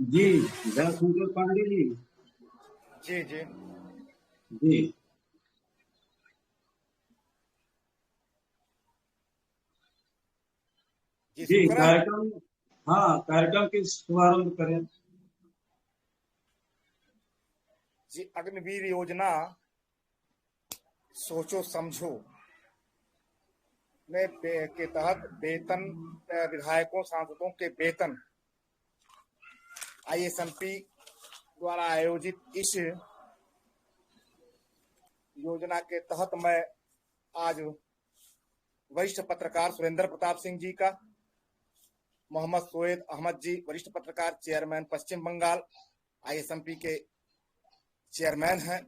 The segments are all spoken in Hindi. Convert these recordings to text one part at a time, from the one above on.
जी। दयाशंकर पांडे जी। जी जी जी। जी, जी, सुन रहे हैं। कार्यक्रम। हाँ, कार्यक्रम के शुभारंभ करें। जी, अग्निवीर योजना सोचो समझो के तहत वेतन, विधायकों सांसदों के वेतन आईएसएमपी द्वारा आयोजित इस योजना के तहत मैं आज वरिष्ठ पत्रकार सुरेंद्र प्रताप सिंह जी का, मोहम्मद सोएद अहमद जी वरिष्ठ पत्रकार, चेयरमैन पश्चिम बंगाल आईएसएमपी के चेयरमैन हैं,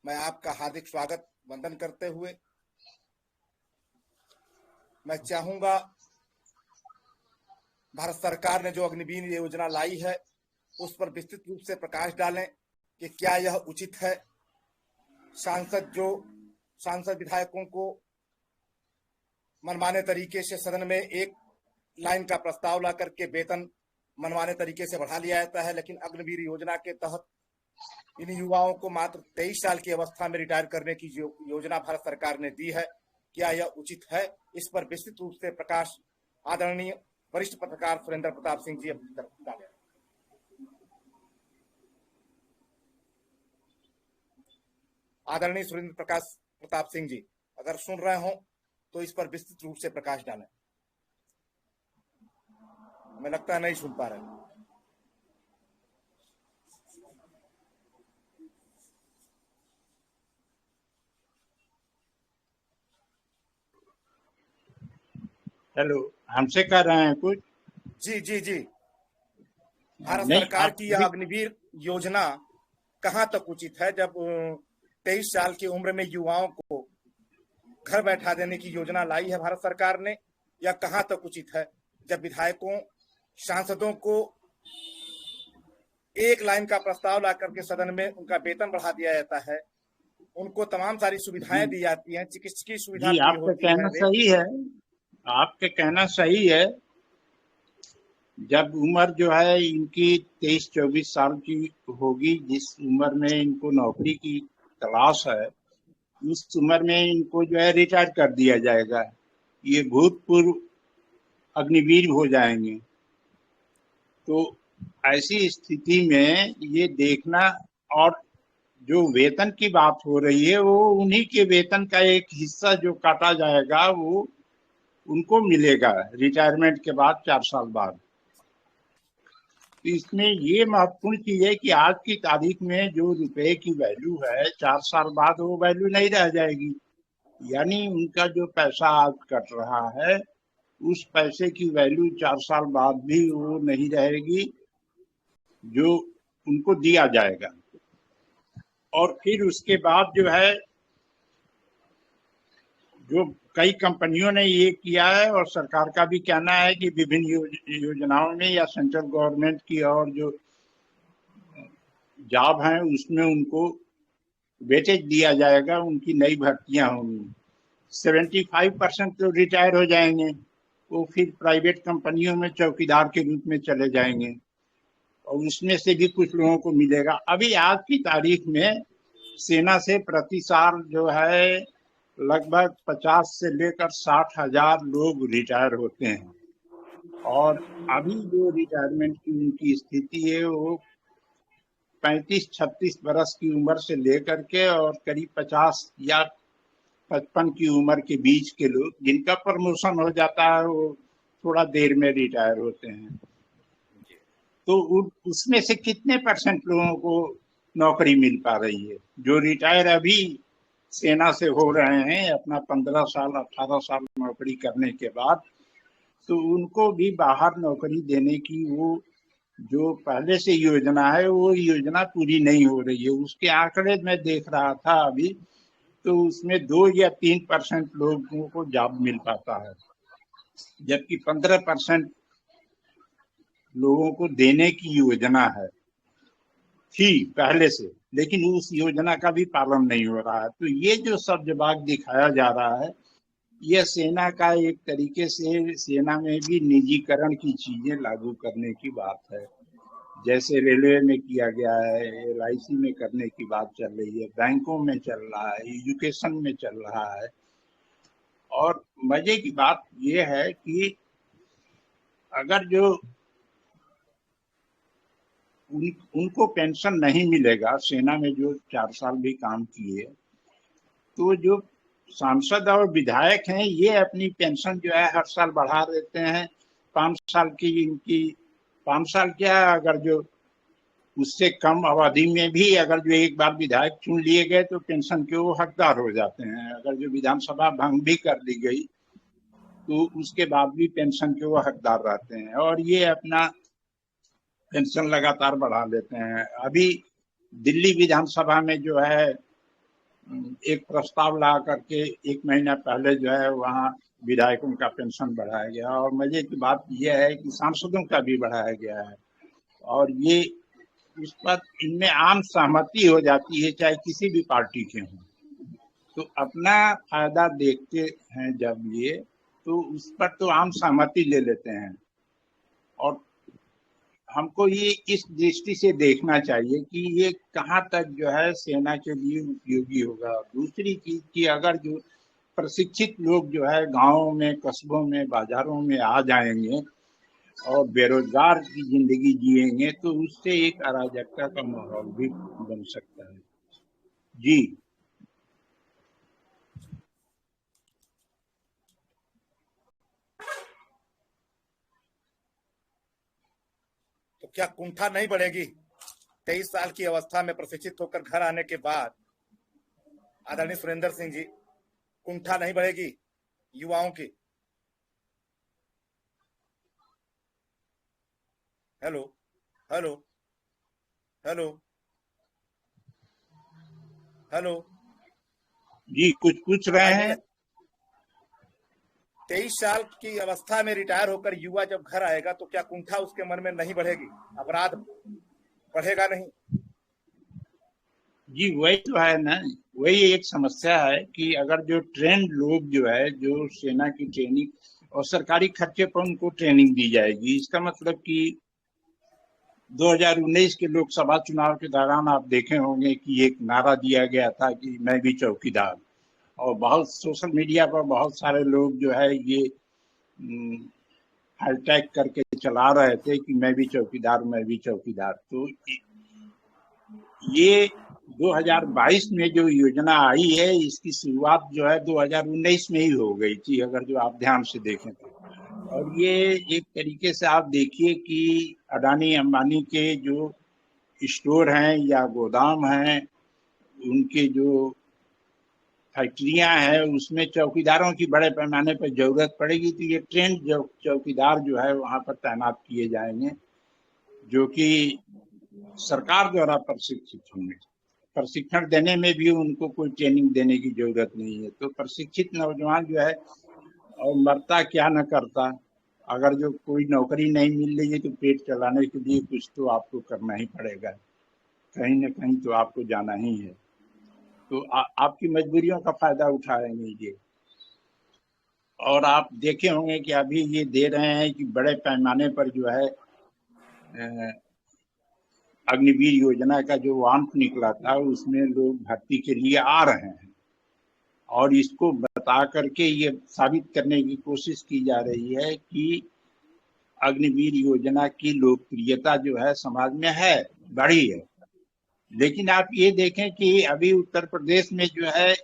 मैं आपका हार्दिक स्वागत वंदन करते हुए मैं चाहूंगा भारत सरकार ने जो अग्निवीर योजना लाई है उस पर विस्तृत रूप से प्रकाश डालें कि क्या यह उचित है। सांसद विधायकों को मनमाने तरीके से सदन में एक लाइन का प्रस्ताव ला करके वेतन मनमाने तरीके से बढ़ा लिया जाता है, लेकिन अग्निवीर योजना के तहत इन युवाओं को मात्र 23 साल की अवस्था में रिटायर करने की जो योजना भारत सरकार ने दी है, क्या यह उचित है? इस पर विस्तृत रूप से प्रकाश आदरणीय वरिष्ठ पत्रकार सुरेंद्र प्रताप सिंह जी डालें। आदरणीय सुरेंद्र प्रताप सिंह जी, अगर सुन रहे हो तो इस पर विस्तृत रूप से प्रकाश डालें। हमें लगता है नहीं सुन पा रहे। हेलो, हमसे कह रहे हैं कुछ? जी जी जी, भारत नहीं, सरकार आप की यह अग्निवीर योजना कहां तक उचित है, जब 23 साल की उम्र में युवाओं को घर बैठा देने की योजना लाई है भारत सरकार ने, यह कहां तक उचित है जब विधायकों सांसदों को एक लाइन का प्रस्ताव ला करके सदन में उनका वेतन बढ़ा दिया जाता है, उनको तमाम सारी सुविधाएं दी जाती हैं, चिकित्सकीय सुविधा जी, फ्री आपका होती है। कहना सही है। आपके कहना सही है। जब उम्र जो है इनकी 23-24 साल की होगी, जिस उम्र में इनको नौकरी की तलाश है, उस उम्र में इनको जो है रिटायर कर दिया जाएगा। ये भूतपूर्व अग्निवीर हो जाएंगे। तो ऐसी स्थिति में ये देखना, और जो वेतन की बात हो रही है वो उन्हीं के वेतन का एक हिस्सा जो काटा जाएगा वो उनको मिलेगा रिटायरमेंट के बाद 4 साल बाद। तो इसमें ये महत्वपूर्ण चीज है कि आज की तारीख में जो रुपए की वैल्यू है 4 साल बाद वो वैल्यू नहीं रह जाएगी। यानी उनका जो पैसा आज कट रहा है उस पैसे की वैल्यू 4 साल बाद भी वो नहीं रहेगी जो उनको दिया जाएगा। और फिर उसके बाद जो है, जो कई कंपनियों ने ये किया है और सरकार का भी कहना है कि विभिन्न योजनाओं में या सेंट्रल गवर्नमेंट की और जो जॉब है उसमें उनको वेटेज दिया जाएगा, उनकी नई भर्तियां होंगी। 75% तो रिटायर हो जाएंगे, वो फिर प्राइवेट कंपनियों में चौकीदार के रूप में चले जाएंगे और उसमें से भी कुछ लोगों को मिलेगा। अभी आज की तारीख में सेना से प्रति साल जो है लगभग 50 से लेकर 60,000 लोग रिटायर होते हैं। और अभी जो रिटायरमेंट की उनकी स्थिति है वो 35-36 बरस की उम्र से लेकर के और करीब 50 या 55 की उम्र के बीच के लोग, जिनका प्रमोशन हो जाता है वो थोड़ा देर में रिटायर होते हैं। तो उसमें से कितने परसेंट लोगों को नौकरी मिल पा रही है? जो रिटायर अभी सेना से हो रहे हैं अपना 15 साल 18 साल नौकरी करने के बाद, तो उनको भी बाहर नौकरी देने की वो जो पहले से योजना है वो योजना पूरी नहीं हो रही है। उसके आंकड़े मैं देख रहा था अभी, तो उसमें 2 या 3% लोगों को जॉब मिल पाता है, जबकि 15% लोगों को देने की योजना है थी पहले से, लेकिन उस योजना का भी पालन नहीं हो रहा है। तो ये जो सब जवाब दिखाया जा रहा है, यह सेना का एक तरीके से सेना में भी निजीकरण की चीजें लागू करने की बात है, जैसे रेलवे में किया गया है, LIC में करने की बात चल रही है, बैंकों में चल रहा है, एजुकेशन में चल रहा है। और मजे की बात यह है कि अगर जो उनको पेंशन नहीं मिलेगा, सेना में जो 4 साल भी काम किए, तो जो सांसद और विधायक हैं ये अपनी पेंशन जो है हर साल बढ़ा देते हैं। 5 साल की इनकी 5 साल क्या, अगर जो उससे कम अवधि में भी अगर जो एक बार विधायक चुन लिए गए तो पेंशन के वो हकदार हो जाते हैं। अगर जो विधानसभा भंग भी कर दी गई तो उसके बाद भी पेंशन के वो हकदार रहते हैं और ये अपना पेंशन लगातार बढ़ा लेते हैं। अभी दिल्ली विधानसभा में जो है एक प्रस्ताव ला करके 1 महीना पहले जो है वहाँ विधायकों का पेंशन बढ़ाया गया और मजे की बात यह है कि सांसदों का भी बढ़ाया गया है और ये उस पर इनमें आम सहमति हो जाती है, चाहे किसी भी पार्टी के हों। तो अपना फायदा देखते हैं जब ये, तो उस पर तो आम सहमति ले लेते हैं और हमको ये इस दृष्टि से देखना चाहिए कि ये कहाँ तक जो है सेना के लिए उपयोगी होगा। दूसरी चीज कि अगर जो प्रशिक्षित लोग जो है गांवों में, कस्बों में, बाजारों में आ जाएंगे और बेरोजगार की जिंदगी जिएंगे तो उससे एक अराजकता का माहौल भी बन सकता है। जी तो क्या कुंठा नहीं बढ़ेगी? 23 साल की अवस्था में प्रशिक्षित होकर घर आने के बाद आदरणीय सुरेंद्र सिंह जी, कुंठा नहीं बढ़ेगी युवाओं की? हेलो हेलो हेलो हेलो जी, कुछ पूछ रहे हैं? 23 साल की अवस्था में रिटायर होकर युवा जब घर आएगा तो क्या कुंठा उसके मन में नहीं बढ़ेगी? अपराध बढ़ेगा नहीं? जी वही तो है ना, वही एक समस्या है कि अगर जो ट्रेंड लोग जो है, जो सेना की ट्रेनिंग और सरकारी खर्चे पर उनको ट्रेनिंग दी जाएगी। इसका मतलब कि 2019 के लोकसभा चुनाव के दौरान आप देखे होंगे कि एक नारा दिया गया था कि मैं भी चौकीदार, और बहुत सोशल मीडिया पर बहुत सारे लोग जो है ये हैशटैग करके चला रहे थे कि मैं भी चौकीदार, मैं भी चौकीदार। तो ये 2022 में जो योजना आई है इसकी शुरुआत जो है 2019 में ही हो गई थी, अगर जो आप ध्यान से देखें तो। और ये एक तरीके से आप देखिए कि अडानी अंबानी के जो स्टोर हैं या गोदाम हैं, उनके जो फैक्ट्रियां हैं, उसमें चौकीदारों की बड़े पैमाने पर जरूरत पड़ेगी। तो ये ट्रेंड चौकीदार जो है वहां पर तैनात किए जाएंगे, जो कि सरकार द्वारा प्रशिक्षित होंगे। प्रशिक्षण देने में भी उनको कोई ट्रेनिंग देने की जरूरत नहीं है। तो प्रशिक्षित नौजवान जो है, और मरता क्या न करता, अगर जो कोई नौकरी नहीं मिल रही है तो पेट चलाने के लिए कुछ तो आपको करना ही पड़ेगा, कहीं न कहीं तो आपको जाना ही है। तो आपकी मजबूरियों का फायदा उठाएंगे ये। और आप देखे होंगे कि अभी ये दे रहे हैं कि बड़े पैमाने पर जो है अग्निवीर योजना का जो वांट निकला था उसमें लोग भर्ती के लिए आ रहे हैं और इसको बता करके ये साबित करने की कोशिश की जा रही है कि अग्निवीर योजना की लोकप्रियता जो है समाज में है, बढ़ी है। लेकिन आप ये देखें कि अभी उत्तर प्रदेश में जो है,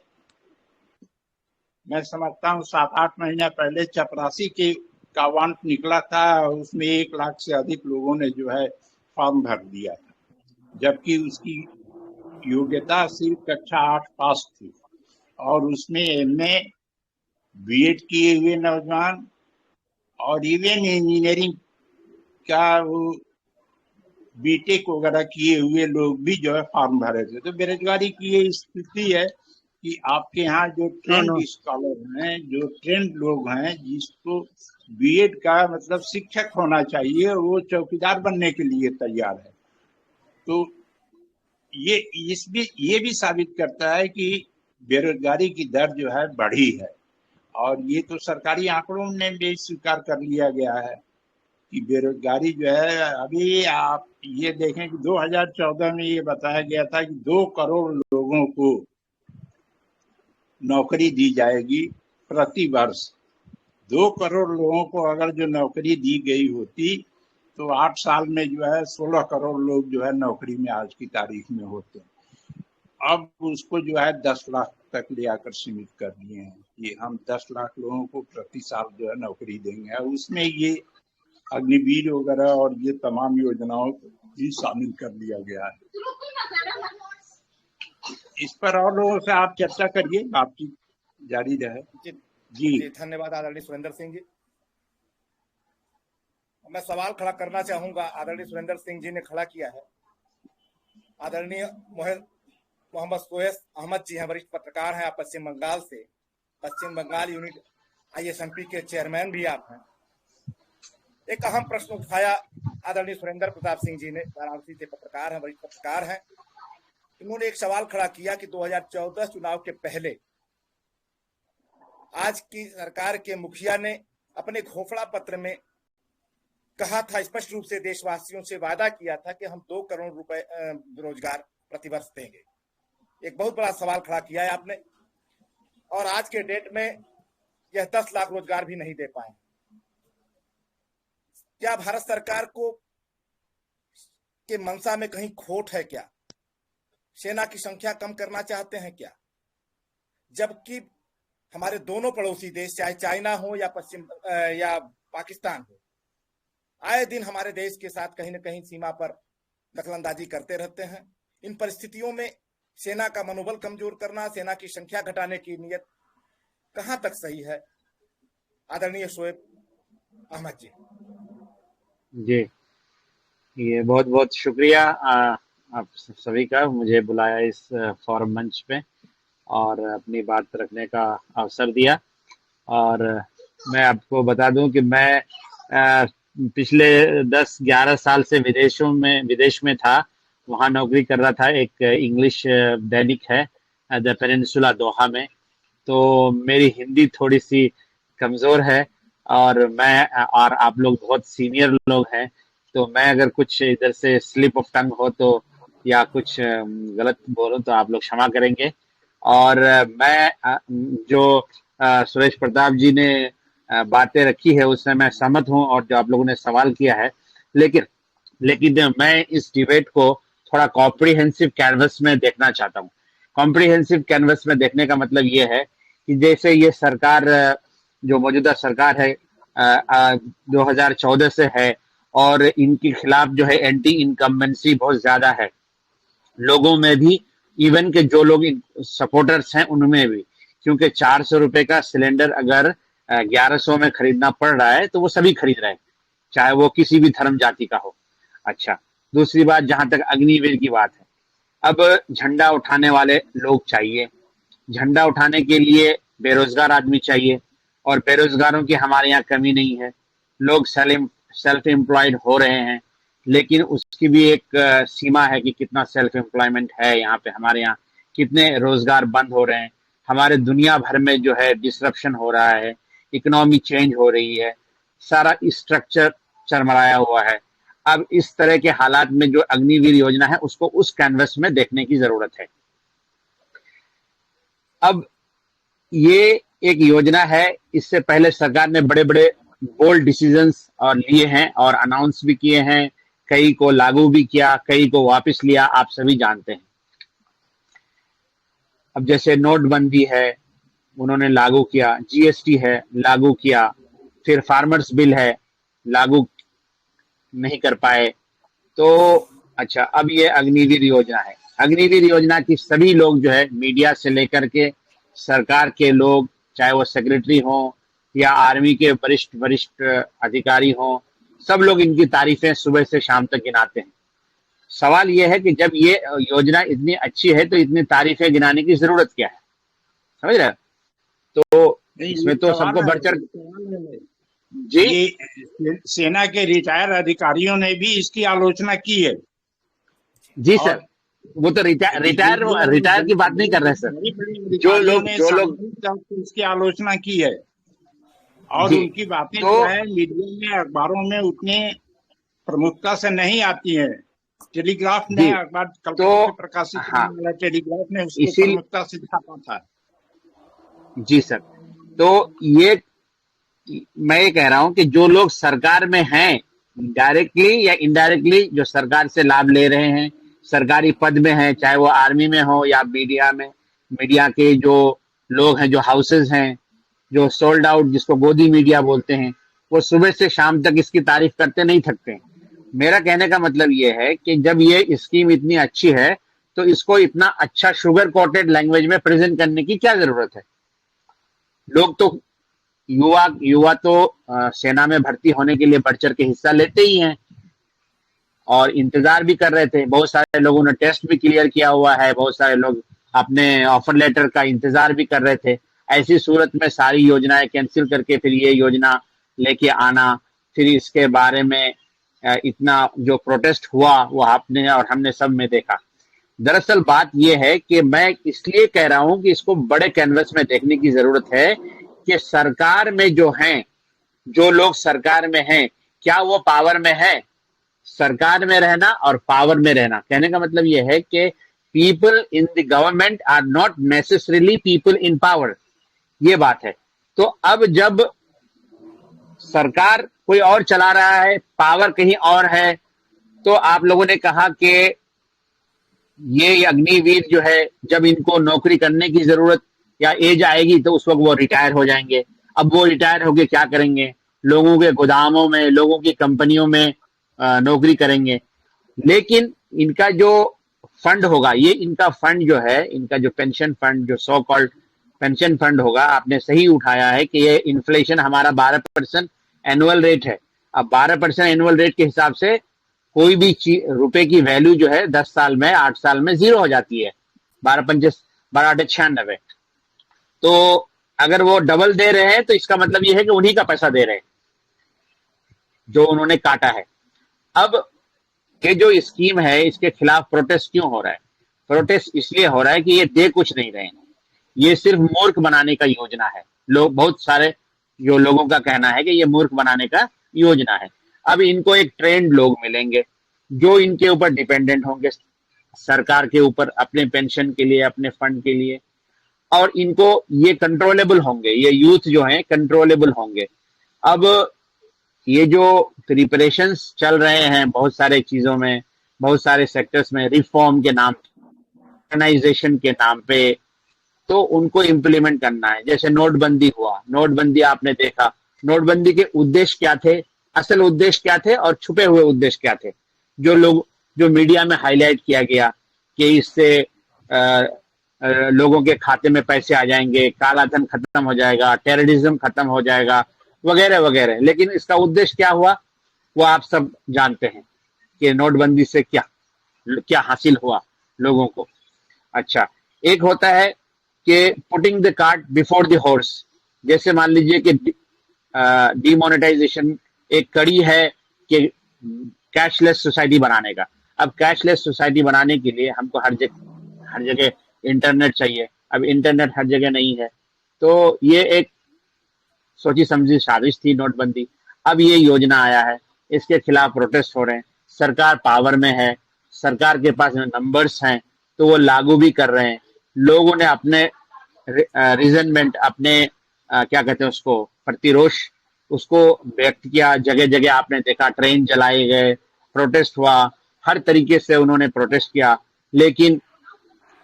मैं समझता हूँ 7-8 महीना पहले चपरासी के का वांट निकला था, उसमें 1 लाख से अधिक लोगों ने जो है फॉर्म भर दिया था, जबकि उसकी योग्यता सिर्फ कक्षा 8 पास थी और उसमें MA BEd किए हुए नौजवान और इवन इंजीनियरिंग का वो BTech वगैरह किए हुए लोग भी जो है फॉर्म भरे थे। तो बेरोजगारी की ये स्थिति है कि आपके यहाँ जो ट्रेंड स्कॉलर हैं, जो ट्रेंड लोग हैं, जिसको BEd का मतलब शिक्षक होना चाहिए, वो चौकीदार बनने के लिए तैयार है। तो ये भी साबित करता है कि बेरोजगारी की दर जो है बढ़ी है और ये तो सरकारी आंकड़ों में भी स्वीकार कर लिया गया है। कि बेरोजगारी जो है, अभी आप ये देखें कि 2014 में ये बताया गया था कि 2 करोड़ लोगों को नौकरी दी जाएगी प्रति वर्ष। 2 करोड़ लोगों को अगर जो नौकरी दी गई होती तो 8 साल में जो है 16 करोड़ लोग जो है नौकरी में आज की तारीख में होते हैं। अब उसको जो है 10 लाख तक ले आकर सीमित कर दिए हैं कि हम 10 लाख लोगों को प्रति साल जो है नौकरी देंगे। उसमें ये अग्निवीर वगैरह और ये तमाम योजनाओं को भी शामिल कर लिया गया है। इस पर और लोगों से आप चर्चा करिए, बातचीत जारी रहे। जी धन्यवाद आदरणीय सुरेंद्र सिंह जी। मैं सवाल खड़ा करना चाहूंगा, आदरणीय सुरेंद्र सिंह जी ने खड़ा किया है। आदरणीय मोहम्मद सोहेल अहमद जी हैं, वरिष्ठ पत्रकार हैं, आप पश्चिम बंगाल से, पश्चिम बंगाल यूनिट ISMP के चेयरमैन भी आप हैं। एक अहम प्रश्न उठाया आदरणीय सुरेंद्र प्रताप सिंह जी ने, वाराणसी से पत्रकार हैं, वरिष्ठ पत्रकार हैं। इन्होंने एक सवाल खड़ा किया कि 2014 चुनाव के पहले आज की सरकार के मुखिया ने अपने घोषणा पत्र में कहा था, स्पष्ट रूप से देशवासियों से वादा किया था कि हम 2 करोड़ रुपए रोजगार प्रतिवर्ष देंगे। एक बहुत बड़ा सवाल खड़ा किया है आपने, और आज के डेट में यह 10 लाख रोजगार भी नहीं दे पाए। क्या भारत सरकार को के मंशा में कहीं खोट है क्या? सेना की संख्या कम करना चाहते हैं क्या? जबकि हमारे दोनों पड़ोसी देश, चाहे चाइना हो या या पाकिस्तान हो, आए दिन हमारे देश के साथ कहीं न कहीं सीमा पर दखलंदाजी करते रहते हैं। इन परिस्थितियों में सेना का मनोबल कमजोर करना, सेना की संख्या घटाने की नीयत कहां तक सही है? आदरणीय शोएब अहमद जी। जी, ये बहुत बहुत शुक्रिया आप सभी का, मुझे बुलाया इस फोरम मंच पे और अपनी बात रखने का अवसर दिया। और मैं आपको बता दूं कि मैं पिछले 10-11 साल से विदेश में था, वहाँ नौकरी कर रहा था। एक इंग्लिश दैनिक है द पेनिनसुला दोहा में। तो मेरी हिंदी थोड़ी सी कमज़ोर है और आप लोग बहुत सीनियर लोग हैं, तो मैं अगर कुछ इधर से स्लिप ऑफ टंग हो तो या कुछ गलत बोलूं तो आप लोग क्षमा करेंगे। और मैं जो सुरेश प्रताप जी ने बातें रखी है उससे मैं सहमत हूं, और जो आप लोगों ने सवाल किया है, लेकिन मैं इस डिबेट को थोड़ा कॉम्प्रिहेंसिव कैनवस में देखना चाहता हूं। कॉम्प्रिहेंसिव कैनवस में देखने का मतलब ये है कि जैसे ये सरकार, जो मौजूदा सरकार है 2014 से है, और इनके खिलाफ जो है एंटी इनकम्बेंसी बहुत ज्यादा है लोगों में भी, इवन के जो लोग सपोर्टर्स हैं उनमें भी, क्योंकि 400 रुपए का सिलेंडर अगर 1100 में खरीदना पड़ रहा है तो वो सभी खरीद रहे हैं, चाहे वो किसी भी धर्म जाति का हो। अच्छा, दूसरी बात, जहां तक अग्निवीर की बात है, अब झंडा उठाने वाले लोग चाहिए। झंडा उठाने के लिए बेरोजगार आदमी चाहिए, और बेरोजगारों की हमारे यहाँ कमी नहीं है। लोग सेल्फ एम्प्लॉयड हो रहे हैं, लेकिन उसकी भी एक सीमा है कि कितना सेल्फ एम्प्लॉयमेंट है यहाँ पे, हमारे यहाँ कितने रोजगार बंद हो रहे हैं। हमारे दुनिया भर में जो है डिसरप्शन हो रहा है, इकोनॉमी चेंज हो रही है, सारा स्ट्रक्चर चरमराया हुआ है। अब इस तरह के हालात में जो अग्निवीर योजना है उसको उस कैनवस में देखने की जरूरत है। अब ये एक योजना है, इससे पहले सरकार ने बड़े बड़े बोल्ड डिसीजंस और लिए हैं और अनाउंस भी किए हैं, कई को लागू भी किया, कई को वापस लिया, आप सभी जानते हैं। अब जैसे नोटबंदी है, उन्होंने लागू किया, GST है, लागू किया, फिर फार्मर्स बिल है, लागू नहीं कर पाए। तो अच्छा, अब ये अग्निवीर योजना है। अग्निवीर योजना की सभी लोग जो है, मीडिया से लेकर के सरकार के लोग, चाहे वो सेक्रेटरी हो या आर्मी के वरिष्ठ अधिकारी हो, सब लोग इनकी तारीफें सुबह से शाम तक गिनाते हैं। सवाल यह है कि जब ये योजना इतनी अच्छी है तो इतनी तारीफें गिनाने की जरूरत क्या है? समझ रहे? तो इसमें तो सबको बढ़ चढ़ जी, सेना के रिटायर अधिकारियों ने भी इसकी आलोचना की है। जी सर, वो तो रिटायर की बात नहीं कर रहे सर। जो लोग इसकी आलोचना की है, और जी। उनकी बातें तो जो है मीडिया में, अखबारों में उतने प्रमुखता से नहीं आती है। टेलीग्राफ ने, जी अखबार तो कलकत्ता से प्रकाशित हाँ, होने वाला टेलीग्राफ ने उसको इसी प्रमुखता से छापा था। जी सर, तो ये मैं ये कह रहा हूं कि जो लोग सरकार में हैं, डायरेक्टली या इनडायरेक्टली जो सरकार से लाभ ले रहे हैं, सरकारी पद में हैं, चाहे वो आर्मी में हो या मीडिया में, मीडिया के जो लोग हैं, जो हाउसेज हैं, जो सोल्ड आउट, जिसको गोदी मीडिया बोलते हैं, वो सुबह से शाम तक इसकी तारीफ करते नहीं थकते हैं। मेरा कहने का मतलब ये है कि जब ये स्कीम इतनी अच्छी है तो इसको इतना अच्छा शुगर कोटेड लैंग्वेज में प्रेजेंट करने की क्या जरूरत है। लोग तो युवा युवा तो सेना में भर्ती होने के लिए बढ़ चढ़ के हिस्सा लेते ही हैं और इंतजार भी कर रहे थे। बहुत सारे लोगों ने टेस्ट भी क्लियर किया हुआ है, बहुत सारे लोग अपने ऑफर लेटर का इंतजार भी कर रहे थे। ऐसी सूरत में सारी योजनाएं कैंसिल करके फिर ये योजना लेके आना, फिर इसके बारे में इतना जो प्रोटेस्ट हुआ वो आपने और हमने सब में देखा। दरअसल बात यह है कि मैं इसलिए कह रहा हूं कि इसको बड़े कैनवस में देखने की जरूरत है कि सरकार में जो हैं, जो लोग सरकार में हैं, क्या वो पावर में है। सरकार में रहना और पावर में रहना, कहने का मतलब यह है कि people in the government are not necessarily people in power, ये बात है। तो अब जब सरकार कोई और चला रहा है, पावर कहीं और है, तो आप लोगों ने कहा कि ये अग्निवीर जो है, जब इनको नौकरी करने की जरूरत या एज आएगी तो उस वक्त वो रिटायर हो जाएंगे। अब वो रिटायर होके क्या करेंगे, लोगों के गोदामों में, लोगों की कंपनियों में नौकरी करेंगे। लेकिन इनका जो फंड होगा, ये इनका फंड जो है, इनका जो पेंशन फंड, जो सो कॉल्ड पेंशन फंड होगा, आपने सही उठाया है कि ये इन्फ्लेशन हमारा 12% एनुअल रेट है। अब 12% एनुअल रेट के हिसाब से कोई भी रुपए की वैल्यू जो है 10 साल में, 8 साल में जीरो हो जाती है। 12×5 = 96। तो अगर वो डबल दे रहे हैं तो इसका मतलब ये है कि उन्हीं का पैसा दे रहे हैं जो उन्होंने काटा है। अब ये जो स्कीम है, इसके खिलाफ प्रोटेस्ट क्यों हो रहा है? प्रोटेस्ट इसलिए हो रहा है कि ये दे कुछ नहीं रहे हैं, ये सिर्फ मूर्ख बनाने का योजना है। लोग, बहुत सारे जो लोगों का कहना है कि ये मूर्ख बनाने का योजना है। अब इनको एक ट्रेंड लोग मिलेंगे जो इनके ऊपर डिपेंडेंट होंगे, सरकार के ऊपर, अपने पेंशन के लिए, अपने फंड के लिए, और इनको ये कंट्रोलेबल होंगे, ये यूथ जो है कंट्रोलेबल होंगे। अब ये जो प्रिपरेशंस चल रहे हैं बहुत सारे चीजों में, बहुत सारे सेक्टर्स में, रिफॉर्म के नाम, ऑर्गेनाइजेशन के नाम पे, तो उनको इम्प्लीमेंट करना है। जैसे नोटबंदी हुआ, नोटबंदी आपने देखा, नोटबंदी के उद्देश्य क्या थे, असल उद्देश्य क्या थे और छुपे हुए उद्देश्य क्या थे, जो मीडिया में हाईलाइट किया गया कि इससे लोगों के खाते में पैसे आ जाएंगे, काला धन खत्म हो जाएगा, टेररिज्म खत्म हो जाएगा, वगैरह वगैरह। लेकिन इसका उद्देश्य क्या हुआ वो आप सब जानते हैं कि नोटबंदी से क्या क्या हासिल हुआ लोगों को। अच्छा, एक होता है कि putting the cart before the horse. जैसे मान लीजिए कि डीमोनेटाइजेशन एक कड़ी है कि कैशलेस सोसाइटी बनाने का। अब कैशलेस सोसाइटी बनाने के लिए हमको हर जगह इंटरनेट चाहिए। अब इंटरनेट हर जगह नहीं है, तो ये एक सोची समझी साजिश थी नोटबंदी। अब ये योजना आया है, इसके खिलाफ प्रोटेस्ट हो रहे हैं। सरकार पावर में है, सरकार के पास नंबर्स हैं, तो वो लागू भी कर रहे हैं। लोगों ने अपने रिजनमेंट, अपने क्या कहते हैं उसको, प्रतिरोष, उसको व्यक्त किया। जगह जगह आपने देखा ट्रेन जलाए गए, प्रोटेस्ट हुआ, हर तरीके से उन्होंने प्रोटेस्ट किया। लेकिन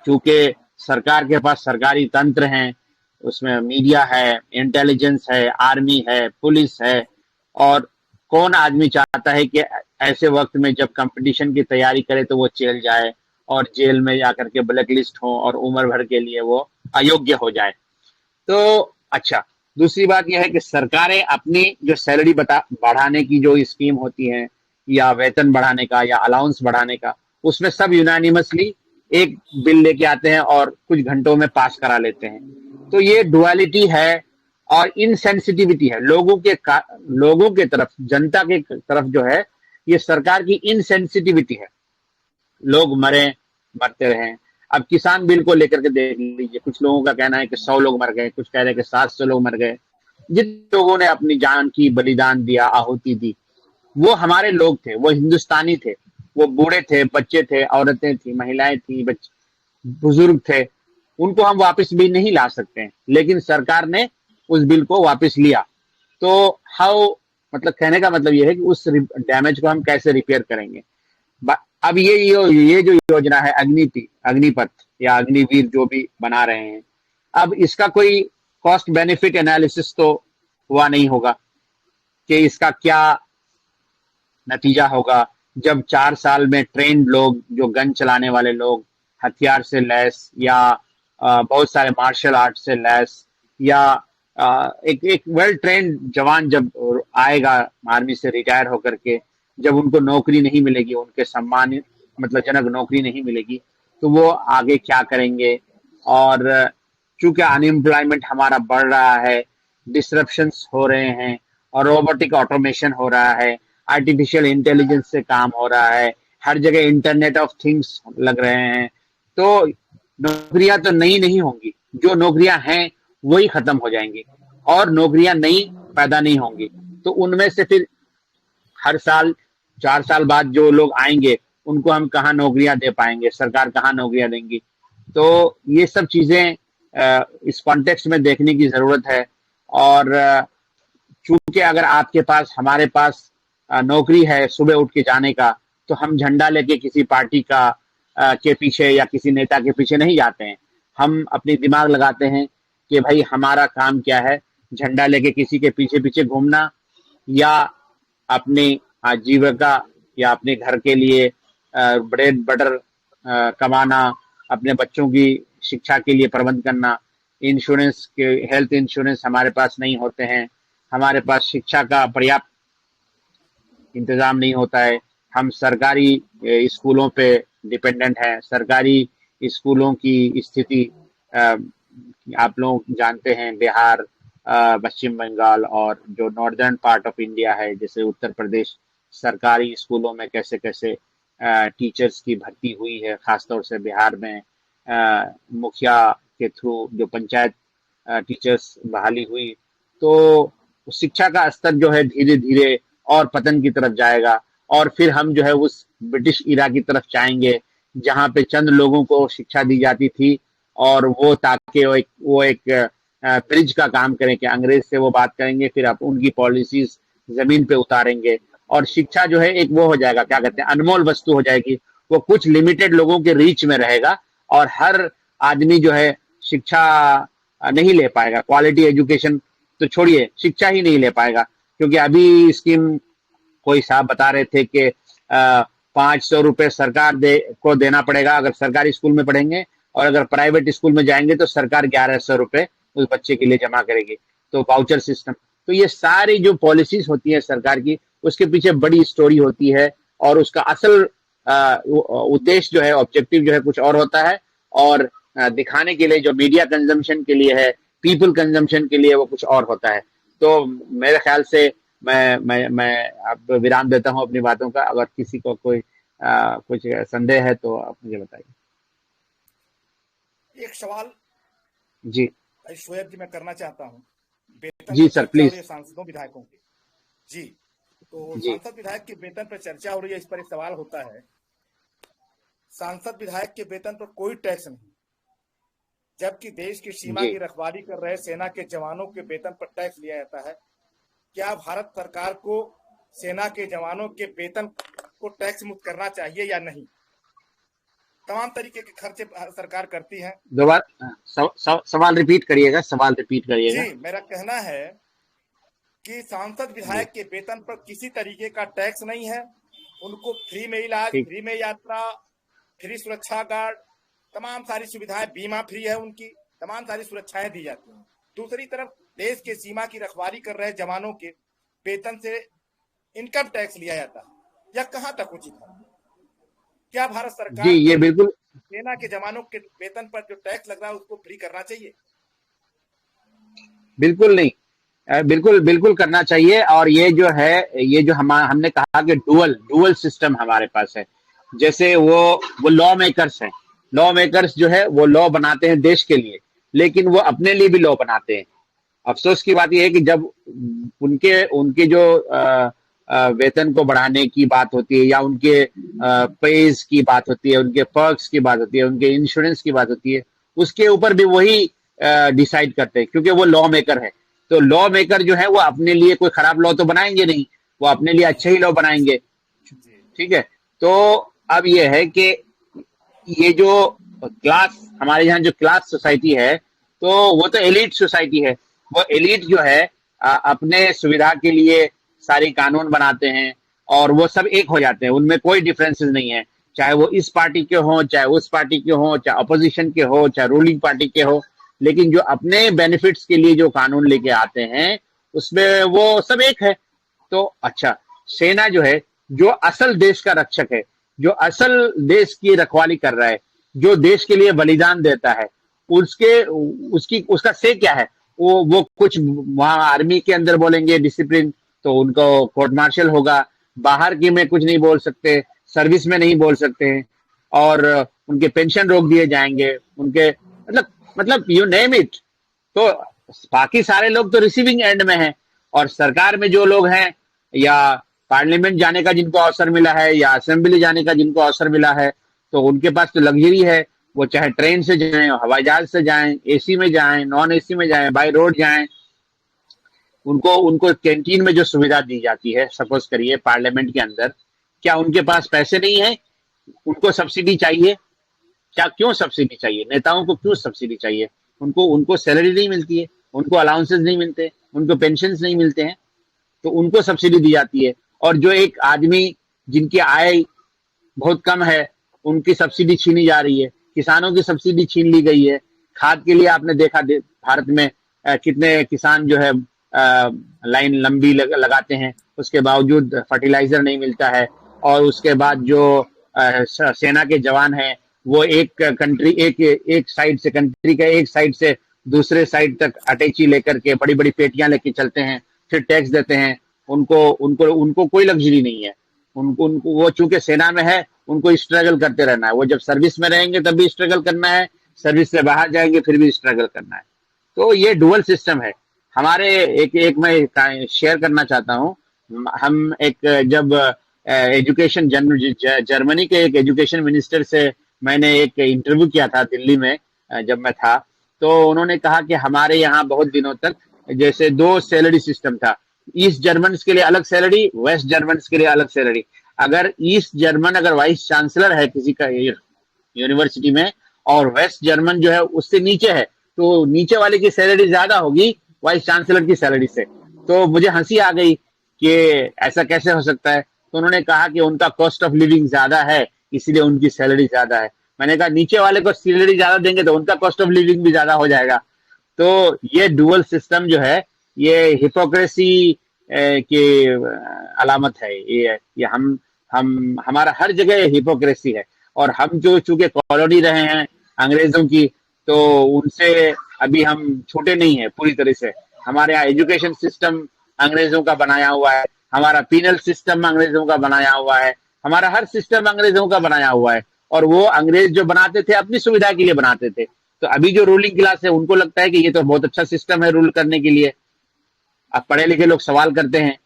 चूंकि सरकार के पास सरकारी तंत्र हैं, उसमें मीडिया है, इंटेलिजेंस है, आर्मी है, पुलिस है, और कौन आदमी चाहता है कि ऐसे वक्त में जब कंपटीशन की तैयारी करे तो वो जेल जाए और जेल में जाकर के ब्लैक लिस्ट हो और उम्र भर के लिए वो अयोग्य हो जाए। तो अच्छा, दूसरी बात यह है कि सरकारें अपनी जो सैलरी बढ़ाने की जो स्कीम होती है, या वेतन बढ़ाने का या अलाउंस बढ़ाने का, उसमें सब यूनानिमसली एक बिल लेके आते हैं और कुछ घंटों में पास करा लेते हैं। तो ये डुअलिटी है और इनसेंसिटिविटी है लोगों के तरफ, जनता के तरफ जो है, ये सरकार की इनसेंसिटिविटी है। लोग मरते रहे। अब किसान बिल को लेकर के देख लीजिए, कुछ लोगों का कहना है कि 100 लोग मर गए, कुछ कह रहे हैं कि 700 लोग मर गए। जिन लोगों ने अपनी जान की बलिदान दिया, आहुति दी, वो हमारे लोग थे, वो हिंदुस्तानी थे, वो बूढ़े थे, बच्चे थे, औरतें थी, महिलाएं थी, बुजुर्ग थे, उनको हम वापस भी नहीं ला सकते हैं, लेकिन सरकार ने उस बिल को वापस लिया। तो हाउ, मतलब कहने का मतलब ये है कि उस डैमेज को हम कैसे रिपेयर करेंगे। अब ये जो योजना है अग्निपथ या अग्निवीर जो भी बना रहे हैं, अब इसका कोई कॉस्ट बेनिफिट एनालिसिस तो हुआ नहीं होगा कि इसका क्या नतीजा होगा जब 4 साल में ट्रेंड लोग, जो गन चलाने वाले लोग, हथियार से लैस या बहुत सारे मार्शल आर्ट से लैस या एक वेल ट्रेंड जवान जब आएगा आर्मी से रिटायर होकर के, जब उनको नौकरी नहीं मिलेगी, उनके सम्मान मतलब जनक नौकरी नहीं मिलेगी, तो वो आगे क्या करेंगे। और चूंकि अनएम्प्लॉयमेंट हमारा बढ़ रहा है, डिसरप्शंस हो रहे हैं और रोबोटिक ऑटोमेशन हो रहा है, आर्टिफिशियल इंटेलिजेंस से काम हो रहा है, हर जगह इंटरनेट ऑफ थिंग्स लग रहे हैं, तो नौकरियां तो नई नहीं होंगी, जो नौकरियां हैं वही खत्म हो जाएंगी और नौकरियां नई पैदा नहीं होंगी। तो उनमें से फिर हर साल 4 साल बाद जो लोग आएंगे उनको हम कहाँ नौकरियां दे पाएंगे, सरकार कहाँ नौकरियां देंगी। तो ये सब चीजें इस कॉन्टेक्स्ट में देखने की जरूरत है। और चूंकि अगर आपके पास, हमारे पास नौकरी है सुबह उठ के जाने का, तो हम झंडा लेके किसी पार्टी का के पीछे या किसी नेता के पीछे नहीं जाते हैं। हम अपनी दिमाग लगाते हैं कि भाई हमारा काम क्या है, झंडा लेके किसी के पीछे पीछे घूमना या अपनी आजीविका या अपने घर के लिए ब्रेड बटर कमाना, अपने बच्चों की शिक्षा के लिए प्रबंध करना। इंश्योरेंस के, हेल्थ इंश्योरेंस हमारे पास नहीं होते हैं, हमारे पास शिक्षा का पर्याप्त इंतजाम नहीं होता है, हम सरकारी स्कूलों पे डिपेंडेंट हैं। सरकारी स्कूलों की स्थिति आप लोग जानते हैं, बिहार, पश्चिम बंगाल और जो नॉर्दर्न पार्ट ऑफ इंडिया है जैसे उत्तर प्रदेश, सरकारी स्कूलों में कैसे कैसे टीचर्स की भर्ती हुई है, खासतौर से बिहार में मुखिया के थ्रू जो पंचायत टीचर्स बहाली हुई। तो शिक्षा का स्तर जो है धीरे धीरे और पतन की तरफ जाएगा और फिर हम जो है उस ब्रिटिश इरा की तरफ जाएंगे जहाँ पे चंद लोगों को शिक्षा दी जाती थी और वो ताकि वो एक ब्रिज का काम करें कि अंग्रेज से वो बात करेंगे, फिर आप उनकी पॉलिसीज जमीन पे उतारेंगे और शिक्षा जो है एक वो हो जाएगा, क्या कहते हैं, अनमोल वस्तु हो जाएगी। वो कुछ लिमिटेड लोगों के रीच में रहेगा और हर आदमी जो है शिक्षा नहीं ले पाएगा। क्वालिटी एजुकेशन तो छोड़िए, शिक्षा ही नहीं ले पाएगा। क्योंकि अभी स्कीम कोई साहब बता रहे थे कि 500 रुपए सरकार को देना पड़ेगा अगर सरकारी स्कूल में पढ़ेंगे, और अगर प्राइवेट स्कूल में जाएंगे तो सरकार 1100 रुपए उस बच्चे के लिए जमा करेगी। तो वाउचर सिस्टम, तो ये सारी जो पॉलिसीज होती है सरकार की, उसके पीछे बड़ी स्टोरी होती है और उसका असल उद्देश्य जो है, ऑब्जेक्टिव जो है कुछ और होता है, और दिखाने के लिए जो मीडिया कंजम्पशन के लिए है, पीपल कंजम्पशन के लिए वो कुछ और होता है। तो मेरे ख्याल से मैं अब विराम देता हूं अपनी बातों का। अगर किसी को कोई कुछ संदेह है तो आप मुझे बताइए। एक सवाल जी शोएब जी मैं करना चाहता हूँ, वेतन जी सर प्लीज। सांसदों विधायकों के जी, तो जी सांसद विधायक के वेतन पर चर्चा हो रही है, इस पर एक सवाल होता है, सांसद विधायक के वेतन पर कोई टैक्स नहीं, जबकि देश की सीमा की रखवाली कर रहे सेना के जवानों के वेतन पर टैक्स लिया जाता है। क्या भारत सरकार को सेना के जवानों के वेतन को टैक्स मुक्त करना चाहिए या नहीं? तमाम तरीके के खर्चे सरकार करती है। दोबारा सवाल रिपीट करिएगा, सवाल रिपीट करिएगा। जी, मेरा कहना है कि सांसद विधायक के वेतन पर किसी तरीके का टैक्स नहीं है, उनको फ्री में इलाज, फ्री में यात्रा, फ्री सुरक्षा गार्ड, तमाम सारी सुविधाएं, बीमा फ्री है उनकी, तमाम सारी सुरक्षाएं दी जाती हैं। दूसरी तरफ देश के सीमा की रखवाली कर रहे जवानों के वेतन से इनकम टैक्स लिया जाता है, यह कहां तक उचित है? क्या भारत सरकार जी ये बिल्कुल सेना के जवानों के वेतन पर जो टैक्स लग रहा है उसको फ्री करना चाहिए? बिल्कुल नहीं, बिल्कुल करना चाहिए। और ये जो है, ये जो हमने कहा कि डुअल सिस्टम हमारे पास है। जैसे वो लॉ मेकर्स हैं, लॉ मेकर्स जो है वो लॉ बनाते हैं देश के लिए, लेकिन वो अपने लिए भी लॉ बनाते हैं। अफसोस की बात यह है कि जब उनके उनके जो वेतन को बढ़ाने की बात होती है या उनके पेज की बात होती है, उनके पर्क्स की बात होती है, उनके इंश्योरेंस की बात होती है, उसके ऊपर भी वही डिसाइड करते हैं, क्योंकि वो लॉ मेकर है। तो लॉ मेकर जो है वो अपने लिए कोई खराब लॉ तो बनाएंगे नहीं, वो अपने लिए अच्छे ही लॉ बनाएंगे। ठीक है, तो अब ये है कि ये जो क्लास, हमारे यहाँ जो क्लास सोसाइटी है, तो वो तो एलिट सोसाइटी है। वो एलिट जो है अपने सुविधा के लिए सारी कानून बनाते हैं और वो सब एक हो जाते हैं, उनमें कोई डिफरेंसेस नहीं है, चाहे वो इस पार्टी के हो, चाहे उस पार्टी के हो, चाहे अपोजिशन के हो, चाहे रूलिंग पार्टी के हो, लेकिन जो अपने बेनिफिट्स के लिए जो कानून लेके आते हैं उसमें वो सब एक है। तो अच्छा, सेना जो है, जो असल देश का रक्षक है, जो असल देश की रखवाली कर रहा है, जो देश के लिए बलिदान देता है, उसका से क्या है? वो कुछ वहां आर्मी के अंदर बोलेंगे डिसिप्लिन, तो उनको कोर्ट मार्शल होगा, बाहर की में कुछ नहीं बोल सकते, सर्विस में नहीं बोल सकते हैं, और उनके पेंशन रोक दिए जाएंगे, उनके मतलब यू नेम इट। तो बाकी सारे लोग तो रिसीविंग एंड में हैं, और सरकार में जो लोग हैं, या पार्लियामेंट जाने का जिनको अवसर मिला है, या असेंबली जाने का जिनको अवसर मिला है, तो उनके पास तो लग्जरी है, वो चाहे ट्रेन से जाएं, हवाई जहाज से जाएं, एसी में जाएं, नॉन एसी में जाएं, बाय रोड जाएं, उनको कैंटीन में जो सुविधा दी जाती है, सपोज करिए पार्लियामेंट के अंदर, क्या उनके पास पैसे नहीं है? उनको सब्सिडी चाहिए क्या? क्यों सब्सिडी चाहिए? नेताओं को क्यों सब्सिडी चाहिए? उनको सैलरी नहीं मिलती है, उनको अलाउंसेस नहीं मिलते, उनको पेंशन नहीं मिलते हैं, तो उनको सब्सिडी दी जाती है। और जो एक आदमी जिनकी आय बहुत कम है, उनकी सब्सिडी छीनी जा रही है, किसानों की सब्सिडी छीन ली गई है। खाद के लिए आपने देखा भारत में कितने किसान जो है लाइन लंबी लगाते हैं, उसके बावजूद फर्टिलाइजर नहीं मिलता है। और उसके बाद जो सेना के जवान हैं, वो एक साइड से कंट्री का एक साइड से दूसरे साइड तक अटैची लेकर के बड़ी बड़ी पेटियां लेके चलते हैं, फिर टैक्स देते हैं। उनको कोई लग्जरी नहीं है। उनको वो चूंकि सेना में है, उनको स्ट्रगल करते रहना है। वो जब सर्विस में रहेंगे तब भी स्ट्रगल करना है, सर्विस से बाहर जाएंगे फिर भी स्ट्रगल करना है। तो ये डुअल सिस्टम है हमारे। एक मैं शेयर करना चाहता हूँ। हम जब एजुकेशन जर्मनी के एक एजुकेशन मिनिस्टर से मैंने एक इंटरव्यू किया था दिल्ली में, जब मैं था, तो उन्होंने कहा कि हमारे यहाँ बहुत दिनों तक जैसे 2 सैलरी सिस्टम था। ईस्ट जर्मन के लिए अलग सैलरी, वेस्ट जर्मन के लिए अलग सैलरी। अगर ईस्ट जर्मन अगर वाइस चांसलर है किसी का यूनिवर्सिटी में, और वेस्ट जर्मन जो है उससे नीचे है, तो नीचे वाले की सैलरी ज्यादा होगी वाइस चांसलर की सैलरी से। तो मुझे हंसी आ गई कि ऐसा कैसे हो सकता है। तो उन्होंने कहा कि उनका कॉस्ट ऑफ लिविंग ज्यादा है, इसलिए उनकी सैलरी ज्यादा है। मैंने कहा नीचे वाले को सैलरी ज्यादा देंगे तो उनका कॉस्ट ऑफ लिविंग भी ज्यादा हो जाएगा। तो ये डुअल सिस्टम जो है, ये हिपोक्रेसी की अलामत है। ये हमारा हर जगह हिपोक्रेसी है। और हम जो चूंकि कॉलोनी रहे हैं अंग्रेजों की, तो उनसे अभी हम छूटे नहीं है पूरी तरह से। हमारे यहाँ एजुकेशन सिस्टम अंग्रेजों का बनाया हुआ है, हमारा पीनल सिस्टम अंग्रेजों का बनाया हुआ है, हमारा हर सिस्टम अंग्रेजों का बनाया हुआ है। और वो अंग्रेज जो बनाते थे अपनी सुविधा के लिए बनाते थे। तो अभी जो रूलिंग क्लास है उनको लगता है कि ये तो बहुत अच्छा सिस्टम है रूल करने के लिए। अब पढ़े लिखे लोग सवाल करते हैं,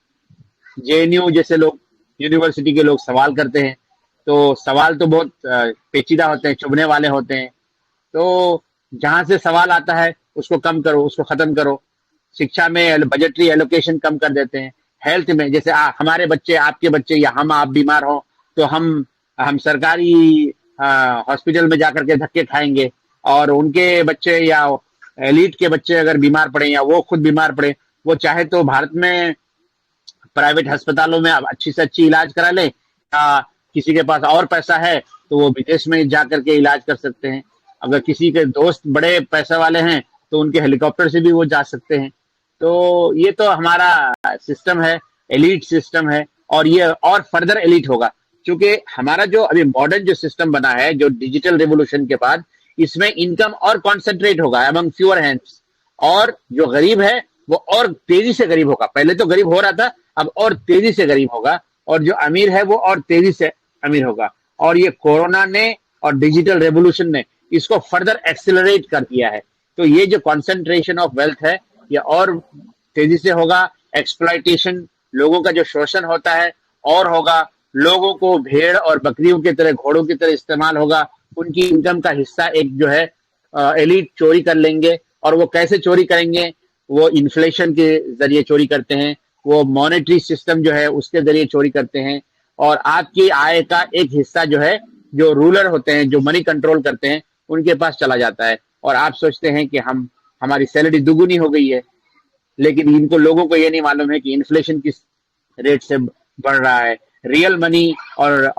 जेएनयू जैसे लोग, यूनिवर्सिटी के लोग सवाल करते हैं, तो सवाल तो बहुत पेचीदा होते हैं, चुभने वाले होते हैं। तो जहां से सवाल आता है उसको कम करो, उसको खत्म करो। शिक्षा में बजटरी एलोकेशन कम कर देते हैं। हेल्थ में जैसे हमारे बच्चे, आपके बच्चे या आप बीमार हो तो हम सरकारी हॉस्पिटल में जाकर के धक्के खाएंगे, और उनके बच्चे या एलिट के बच्चे अगर बीमार पड़े या वो खुद बीमार पड़े, वो चाहे तो भारत में प्राइवेट अस्पतालों में अच्छी से अच्छी इलाज करा ले, या किसी के पास और पैसा है तो वो विदेश में जाकर के इलाज कर सकते हैं। अगर किसी के दोस्त बड़े पैसे वाले हैं तो उनके हेलीकॉप्टर से भी वो जा सकते हैं। तो ये तो हमारा सिस्टम है, एलिट सिस्टम है, और ये और फर्दर एलिट होगा। क्योंकि हमारा जो अभी मॉडर्न जो सिस्टम बना है, जो डिजिटल रेवोल्यूशन के बाद, इसमें इनकम और कॉन्सेंट्रेट होगा अमंग फ्यूअर हैंड्स, और जो गरीब है वो और तेजी से गरीब होगा। पहले तो गरीब हो रहा था, अब और तेजी से गरीब होगा, और जो अमीर है वो और तेजी से अमीर होगा। और ये कोरोना ने और डिजिटल रेवोल्यूशन ने इसको फर्दर एक्सेलरेट कर दिया है। तो ये जो कॉन्सेंट्रेशन ऑफ वेल्थ है, ये और तेजी से होगा। एक्सप्लॉइटेशन, लोगों का जो शोषण होता है और होगा। लोगों को भेड़ और बकरियों की तरह, घोड़ों की तरह इस्तेमाल होगा। उनकी इनकम का हिस्सा एक जो है एलिट चोरी कर लेंगे। और वो कैसे चोरी करेंगे? वो इन्फ्लेशन के जरिए चोरी करते हैं, वो मॉनेटरी सिस्टम जो है उसके जरिए चोरी करते हैं। और आपकी आय का एक हिस्सा जो है, जो रूलर होते हैं, जो मनी कंट्रोल करते हैं, उनके पास चला जाता है। और आप सोचते हैं कि हमारी सैलरी दुगुनी हो गई है, लेकिन इनको, लोगों को ये नहीं मालूम है कि इन्फ्लेशन किस रेट से बढ़ रहा है। रियल मनी और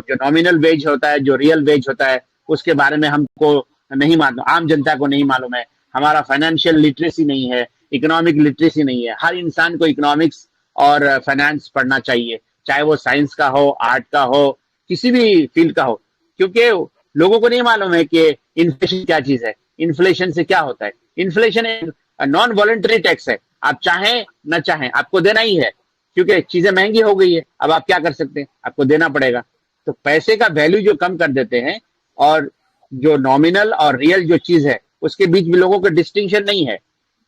जो नॉमिनल वेज होता है, जो रियल वेज होता है, उसके बारे में हमको नहीं मालूम, आम जनता को नहीं मालूम है। हमारा फाइनेंशियल लिटरेसी नहीं है, इकोनॉमिक लिटरेसी नहीं है। हर इंसान को इकोनॉमिक्स और फाइनेंस पढ़ना चाहिए, चाहे वो साइंस का हो, आर्ट का हो, किसी भी फील्ड का हो, क्योंकि लोगों को नहीं मालूम है कि इन्फ्लेशन क्या चीज है, इन्फ्लेशन से क्या होता है। इन्फ्लेशन एक नॉन वॉलंटरी टैक्स है, आप चाहें न चाहें आपको देना ही है, क्योंकि चीजें महंगी हो गई है। अब आप क्या कर सकते हैं, आपको देना पड़ेगा। तो पैसे का वैल्यू जो कम कर देते हैं, और जो नॉमिनल और रियल जो चीज है उसके बीच में लोगों को डिस्टिंक्शन नहीं है,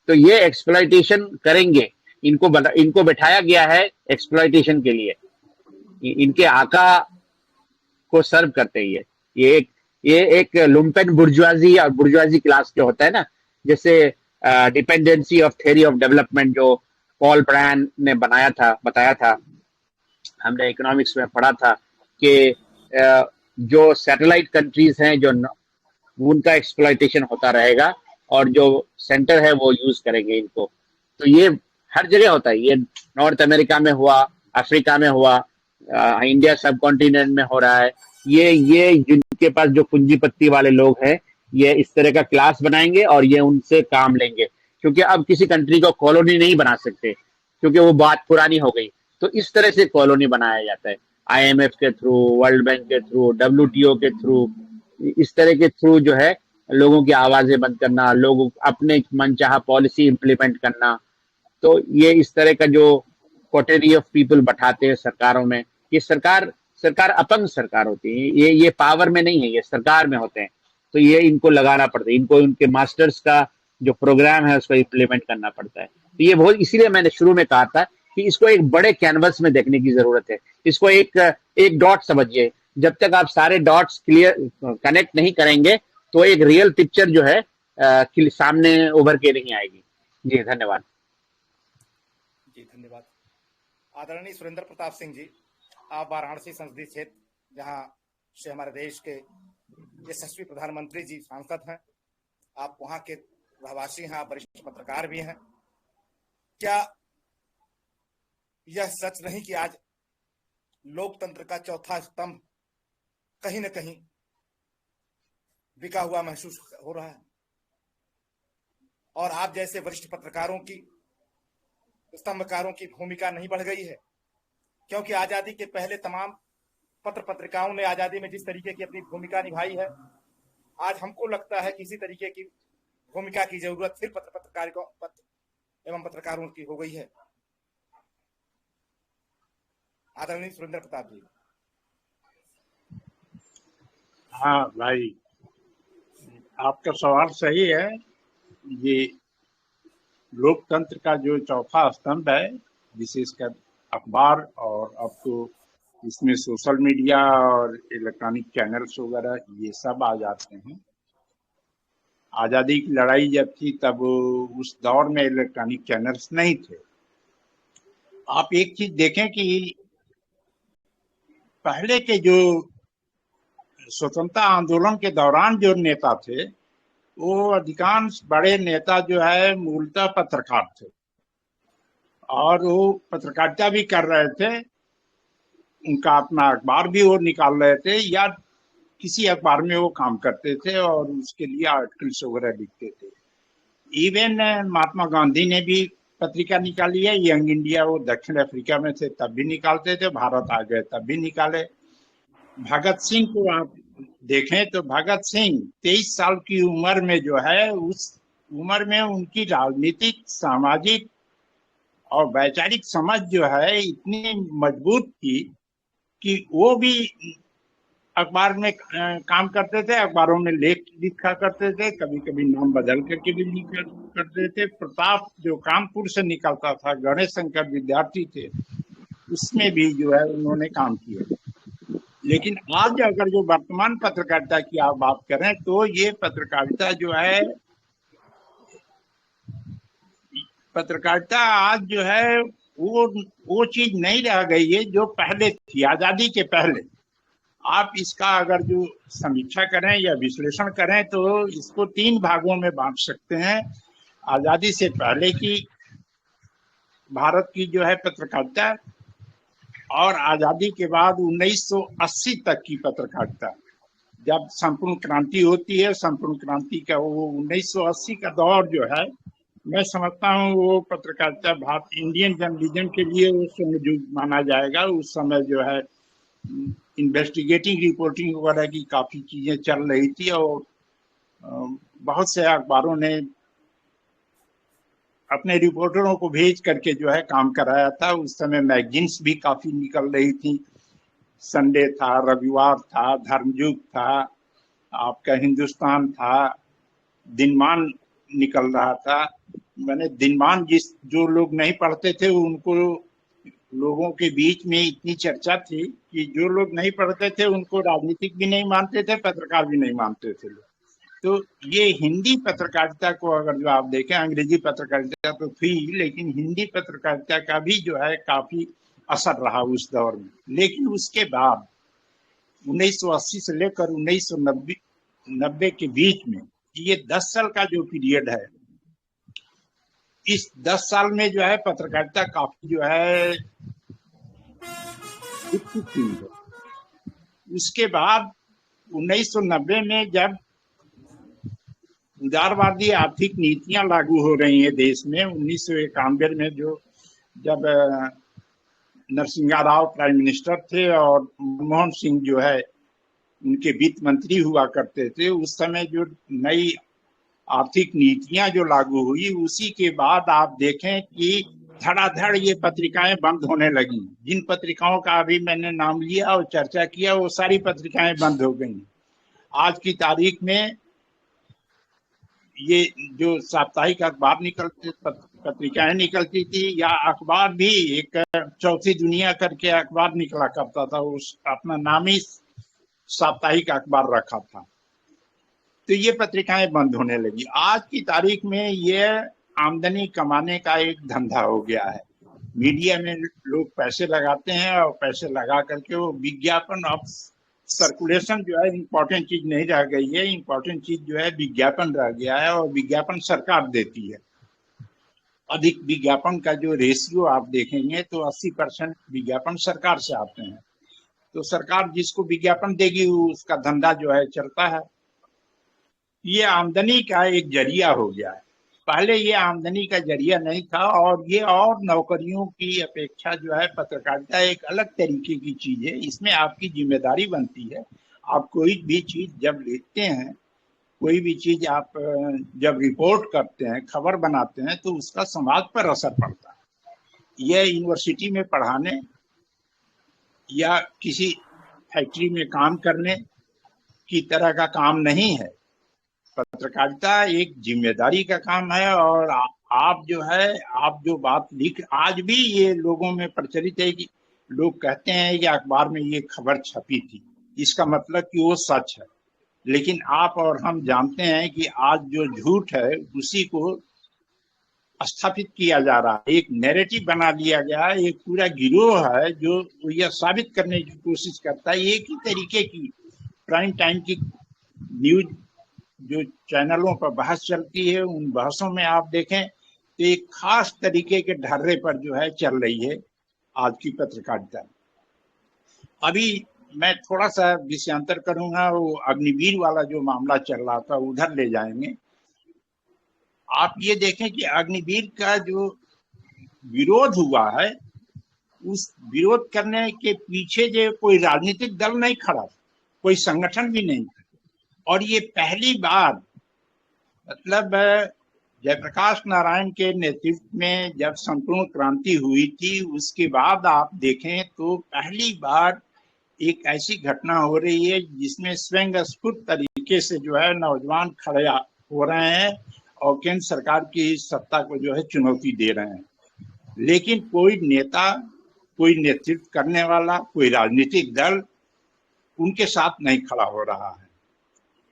तो ये एक्सप्लॉइटेशन करेंगे। इनको बैठाया गया है एक्सप्लॉइटेशन के लिए। इनके आका को सर्व करते ही है। ये एक लुम्पेन बुर्जुआजी और बुर्जुआजी क्लास जो होता है ना, जैसे dependency of theory of development जो पॉल ब्रायन ने बताया था, हमने इकोनॉमिक्स में पढ़ा था कि जो सैटेलाइट कंट्रीज हैं, जो उनका एक्सप्लॉइटेशन होता रहेगा और जो सेंटर है वो यूज करेंगे इनको। तो ये हर जगह होता है। ये नॉर्थ अमेरिका में हुआ, अफ्रीका में हुआ, इंडिया सब कॉन्टिनेंट में हो रहा है। ये जिनके पास जो पूंजीपति वाले लोग हैं, ये इस तरह का क्लास बनाएंगे और ये उनसे काम लेंगे, क्योंकि अब किसी कंट्री को कॉलोनी नहीं बना सकते, क्योंकि वो बात पुरानी हो गई। तो इस तरह से कॉलोनी बनाया जाता है, IMF के थ्रू, वर्ल्ड बैंक के थ्रू, WTO के थ्रू। इस तरह के थ्रू जो है लोगों की आवाजें बंद करना, लोगों अपने मनचाहा पॉलिसी इंप्लीमेंट करना। तो ये इस तरह का जो कोटेरी ऑफ पीपल बैठाते हैं सरकारों में, ये सरकार अपंग सरकार होती है। ये पावर में नहीं है, ये सरकार में होते हैं। तो ये इनको लगाना पड़ता है, इनको उनके मास्टर्स का जो प्रोग्राम है उसको इम्प्लीमेंट करना पड़ता है। तो ये बहुत, इसीलिए मैंने शुरू में कहा था कि इसको एक बड़े कैनवस में देखने की जरूरत है। इसको एक डॉट समझिए। जब तक आप सारे डॉट्स क्लियर कनेक्ट नहीं करेंगे तो एक रियल पिक्चर जो है सामने उभर के नहीं आएगी। जी धन्यवाद। जी धन्यवाद। आदरणीय सुरेंद्र प्रताप सिंह जी, आप वाराणसी संसदीय क्षेत्र जहां से हमारे देश के यशस्वी प्रधानमंत्री जी सांसद हैं, आप वहां के रहवासी हैं, आप वरिष्ठ पत्रकार भी हैं। क्या यह सच नहीं कि आज लोकतंत्र का चौथा स्तंभ कहीं न कहीं बिका हुआ महसूस हो रहा है? और आप जैसे वरिष्ठ पत्रकारों की, स्तंभकारों की भूमिका नहीं बढ़ गई है? क्योंकि आजादी के पहले तमाम पत्र पत्रिकाओं ने आजादी में जिस तरीके की अपनी भूमिका निभाई है, आज हमको लगता है कि इसी तरीके की भूमिका की जरूरत फिर पत्रकारों की हो गई है। आदरणीय सुरेंद्र प्रताप जी। हाँ भाई, आपका सवाल सही है। ये लोकतंत्र का जो चौथा स्तंभ है, विशेषकर अखबार, और अब तो इसमें सोशल मीडिया और इलेक्ट्रॉनिक चैनल्स वगैरह ये सब आ जाते हैं। आजादी की लड़ाई जब थी तब उस दौर में इलेक्ट्रॉनिक चैनल्स नहीं थे। आप एक चीज देखें कि पहले के जो स्वतंत्रता आंदोलन के दौरान जो नेता थे, वो अधिकांश बड़े नेता जो है मूलतः पत्रकार थे, और वो पत्रकारिता भी कर रहे थे। उनका अपना अखबार भी वो निकाल रहे थे, या किसी अखबार में वो काम करते थे और उसके लिए आर्टिकल्स वगैरह लिखते थे। इवन महात्मा गांधी ने भी पत्रिका निकाली है, यंग इंडिया। वो दक्षिण अफ्रीका में थे तब भी निकालते थे, भारत आ गए तब भी निकाले। भगत सिंह को आप देखें तो भगत सिंह 23 साल की उम्र में जो है, उस उम्र में उनकी राजनीतिक, सामाजिक और वैचारिक समझ जो है इतनी मजबूत थी कि वो भी अखबार में काम करते थे, अखबारों में लेख लिखा करते थे, कभी कभी नाम बदल करके भी लिखा करते थे। प्रताप जो कानपुर से निकलता था, गणेश शंकर विद्यार्थी थे, उसमें भी जो है उन्होंने काम किया। लेकिन आज अगर जो वर्तमान पत्रकारिता की आप बात करें तो ये पत्रकारिता जो है, पत्रकारिता आज जो है वो चीज नहीं रह गई है जो पहले थी, आजादी के पहले। आप इसका अगर जो समीक्षा करें या विश्लेषण करें तो इसको 3 भागों में बांट सकते हैं। आजादी से पहले की भारत की जो है पत्रकारिता, और आजादी के बाद 1980 तक की पत्रकारिता। जब संपूर्ण क्रांति होती है, संपूर्ण क्रांति का वो 1980 का दौर जो है, मैं समझता हूँ वो पत्रकारिता भारत इंडियन जर्नलिज्म के लिए वो स्वर्ण माना जाएगा। उस समय जो है इन्वेस्टिगेटिव रिपोर्टिंग वगैरह की काफी चीजें चल रही थी और बहुत से अखबारों ने अपने रिपोर्टरों को भेज करके जो है काम कराया था। उस समय मैगजीन्स भी काफी निकल रही थी, संडे था, रविवार था, धर्मयुग था, आपका हिंदुस्तान था, दिनमान निकल रहा था। मैंने दिनमान जो लोग नहीं पढ़ते थे उनको, लोगों के बीच में इतनी चर्चा थी कि जो लोग नहीं पढ़ते थे उनको राजनीतिक भी नहीं मानते थे, पत्रकार भी नहीं मानते थे लोग। तो ये हिंदी पत्रकारिता को अगर जो आप देखें, अंग्रेजी पत्रकारिता तो थी, लेकिन हिंदी पत्रकारिता का भी जो है काफी असर रहा उस दौर में। लेकिन उसके बाद 1980 से लेकर 1990 के बीच में ये 10 साल का जो पीरियड है, इस 10 साल में जो है पत्रकारिता काफी जो है विकसित हुई है। उसके बाद 1990 में जब उदारवादी आर्थिक नीतियां लागू हो रही हैं देश में, 1991 में जो जब नरसिंहा राव प्राइम मिनिस्टर थे और मनमोहन सिंह जो है उनके वित्त मंत्री हुआ करते थे, उस समय जो नई आर्थिक नीतियां जो लागू हुई, उसी के बाद आप देखें कि धड़ाधड़ ये पत्रिकाएं बंद होने लगी। जिन पत्रिकाओं का अभी मैंने नाम लिया और चर्चा किया वो सारी पत्रिकाएं बंद हो गई। आज की तारीख में ये जो साप्ताहिक अखबार निकलते, पत्रिकाएं निकलती थी, या अखबार भी एक चौथी दुनिया करके अखबार निकला करता था, उस अपना नाम ही साप्ताहिक अखबार रखा था। तो ये पत्रिकाएं बंद होने लगी। आज की तारीख में ये आमदनी कमाने का एक धंधा हो गया है। मीडिया में लोग पैसे लगाते हैं और पैसे लगा करके वो विज्ञापन, अब सर्कुलेशन जो है इम्पोर्टेंट चीज नहीं रह गई है, इम्पोर्टेंट चीज जो है विज्ञापन रह गया है, और विज्ञापन सरकार देती है। अधिक विज्ञापन का जो रेशियो आप देखेंगे तो 80% विज्ञापन सरकार से आते हैं। तो सरकार जिसको विज्ञापन देगी उसका धंधा जो है चलता है। ये आमदनी का एक जरिया हो गया है। पहले ये आमदनी का जरिया नहीं था, और ये और नौकरियों की अपेक्षा जो है पत्रकारिता एक अलग तरीके की चीज है। इसमें आपकी जिम्मेदारी बनती है। आप कोई भी चीज जब लिखते हैं, कोई भी चीज आप जब रिपोर्ट करते हैं, खबर बनाते हैं, तो उसका समाज पर असर पड़ता है। यह यूनिवर्सिटी में पढ़ाने या किसी फैक्ट्री में काम करने की तरह का काम नहीं है। पत्रकारिता एक जिम्मेदारी का काम है। और आप जो है, आप जो बात लिख, आज भी ये लोगों में प्रचलित है कि लोग कहते हैं कि अखबार में ये खबर छपी थी, इसका मतलब कि वो सच है। लेकिन आप और हम जानते हैं कि आज जो झूठ है उसी को स्थापित किया जा रहा है, एक नैरेटिव बना लिया गया है। एक पूरा गिरोह है जो यह साबित करने की कोशिश करता है। एक ही तरीके की प्राइम टाइम की न्यूज जो चैनलों पर बहस चलती है, उन बहसों में आप देखें तो एक खास तरीके के ढर्रे पर जो है चल रही है आज की पत्रकारिता। अभी मैं थोड़ा सा विषयांतर करूंगा, वो अग्निवीर वाला जो मामला चल रहा था उधर ले जाएंगे। आप ये देखें कि अग्निवीर का जो विरोध हुआ है, उस विरोध करने के पीछे जो कोई राजनीतिक दल नहीं खड़ा, कोई संगठन भी नहीं था। और ये पहली बार, मतलब जयप्रकाश नारायण के नेतृत्व में जब संपूर्ण क्रांति हुई थी, उसके बाद आप देखें तो पहली बार एक ऐसी घटना हो रही है जिसमें स्वयं स्फूर्त तरीके से जो है नौजवान खड़े हो रहे हैं और केंद्र सरकार की सत्ता को जो है चुनौती दे रहे हैं, लेकिन कोई नेता, कोई नेतृत्व करने वाला, कोई राजनीतिक दल उनके साथ नहीं खड़ा हो रहा है।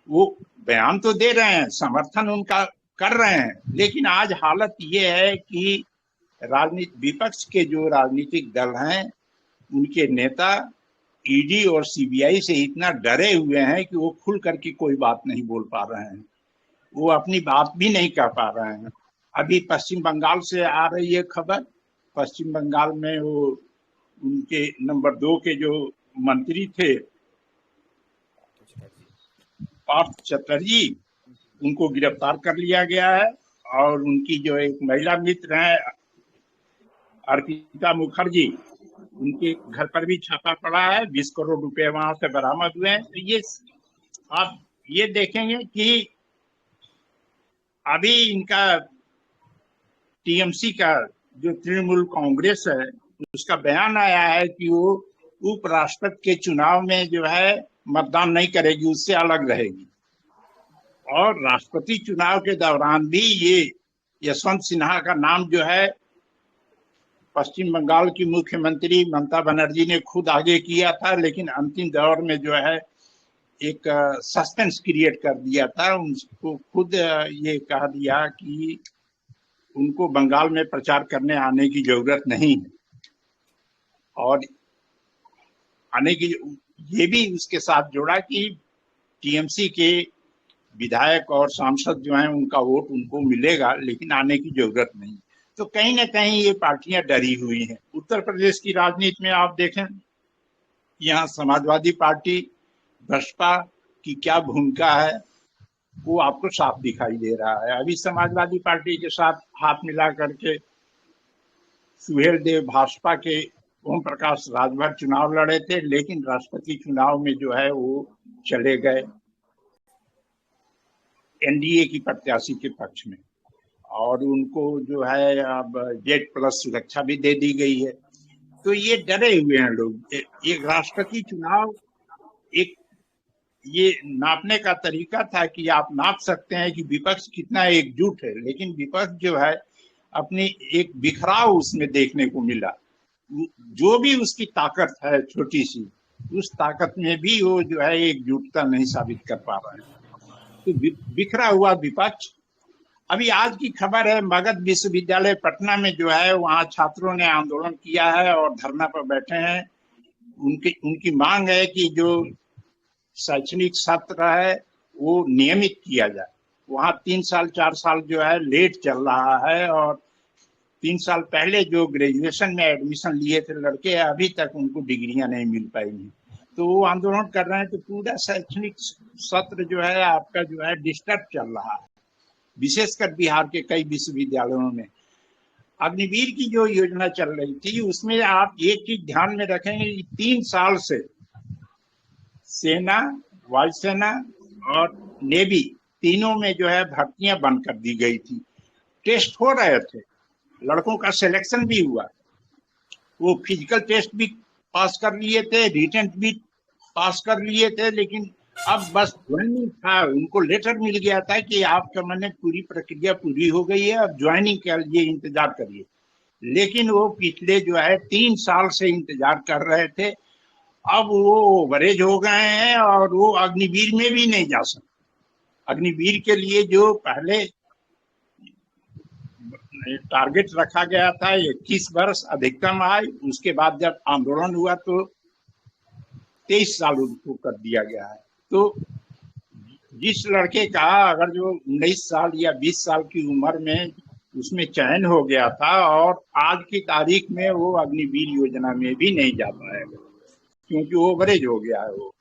वो बयान तो दे रहे हैं, समर्थन उनका कर रहे हैं, लेकिन आज हालत ये है कि विपक्ष के जो राजनीतिक दल हैं उनके नेता ईडी और सीबीआई से इतना डरे हुए हैं कि वो खुल करके कोई बात नहीं बोल पा रहे हैं, वो अपनी बात भी नहीं कह पा रहे हैं। अभी पश्चिम बंगाल से आ रही है खबर, पश्चिम बंगाल में वो उनके नंबर 2 के जो मंत्री थे पार्थ चटर्जी, उनको गिरफ्तार कर लिया गया है और उनकी जो एक महिला मित्र है अर्पिता मुखर्जी, उनके घर पर भी छापा पड़ा है, 20 करोड़ रुपए वहां से बरामद हुए हैं। तो ये आप ये देखेंगे कि अभी इनका टीएमसी का जो तृणमूल कांग्रेस है उसका बयान आया है कि वो उपराष्ट्रपति के चुनाव में जो है मतदान नहीं करेगी, उससे अलग रहेगी। और राष्ट्रपति चुनाव के दौरान भी ये यशवंत सिन्हा का नाम जो है पश्चिम बंगाल की मुख्यमंत्री ममता बनर्जी ने खुद आगे किया था, लेकिन अंतिम दौर में जो है एक सस्पेंस क्रिएट कर दिया था। उनको खुद ये कह दिया कि उनको बंगाल में प्रचार करने आने की जरूरत नहीं है, और आने की ये भी उसके साथ जोड़ा कि टीएमसी के विधायक और सांसद जो हैं उनका वोट उनको मिलेगा, लेकिन आने की जरूरत नहीं। तो कहीं ना कहीं ये पार्टियां डरी हुई हैं। उत्तर प्रदेश की राजनीति में आप देखें, यहाँ समाजवादी पार्टी बसपा की क्या भूमिका है वो आपको साफ दिखाई दे रहा है। अभी समाजवादी पार्टी के साथ हाथ मिला करके सुहेल देव भाजपा के ओम प्रकाश राजभर चुनाव लड़े थे, लेकिन राष्ट्रपति चुनाव में जो है वो चले गए एनडीए की प्रत्याशी के पक्ष में, और उनको जो है अब Z+ सुरक्षा भी दे दी गई है। तो ये डरे हुए हैं लोग। एक राष्ट्रपति चुनाव एक ये नापने का तरीका था कि आप नाप सकते हैं कि विपक्ष कितना एकजुट है, लेकिन विपक्ष जो है अपनी एक बिखराव उसमें देखने को मिला। जो भी उसकी ताकत है छोटी सी, उस ताकत में भी वो जो है एकजुटता नहीं साबित कर पा रहे हैं। तो बिखरा हुआ विपक्ष। अभी आज की खबर है, मगध विश्वविद्यालय पटना में जो है वहाँ छात्रों ने आंदोलन किया है और धरना पर बैठे हैं। उनकी मांग है कि जो शैक्षणिक सत्र है वो नियमित किया जाए। वहाँ 3 साल 4 साल जो है लेट चल रहा है, और 3 साल पहले जो ग्रेजुएशन में एडमिशन लिए थे लड़के, अभी तक उनको डिग्रियां नहीं मिल पाई हैं। तो वो आंदोलन कर रहे हैं। तो पूरा शैक्षणिक सत्र जो है आपका जो है डिस्टर्ब चल रहा है, विशेषकर बिहार के कई विश्वविद्यालयों में। अग्निवीर की जो योजना चल रही थी उसमें आप एक चीज ध्यान में रखेंगे, 3 साल से सेना, वायुसेना और नेवी तीनों में जो है भर्तियां बंद कर दी गई थी। टेस्ट हो रहे थे, लड़कों का सिलेक्शन भी हुआ, वो फिजिकल टेस्ट भी पास कर लिए थे, रिटन भी पास कर लिए थे, लेकिन अब बस ज्वाइनिंग था। उनको लेटर मिल गया था कि आपका मैंने पूरी प्रक्रिया पूरी हो गई है, अब ज्वाइनिंग के लिए इंतजार करिए। लेकिन वो पिछले जो है 3 साल से इंतजार कर रहे थे। अब वो ओवरेज हो गए हैं और वो अग्निवीर में भी नहीं जा सकते। अग्निवीर के लिए जो पहले टारगेट रखा गया था 21 वर्ष अधिकतम आयु, उसके बाद जब आंदोलन हुआ तो 23 साल उनको कर दिया गया है। तो जिस लड़के का अगर जो 19 साल या 20 साल की उम्र में उसमें चयन हो गया था, और आज की तारीख में वो अग्निवीर योजना में भी नहीं जा पाएगा क्योंकि ओवरेज हो गया है वो।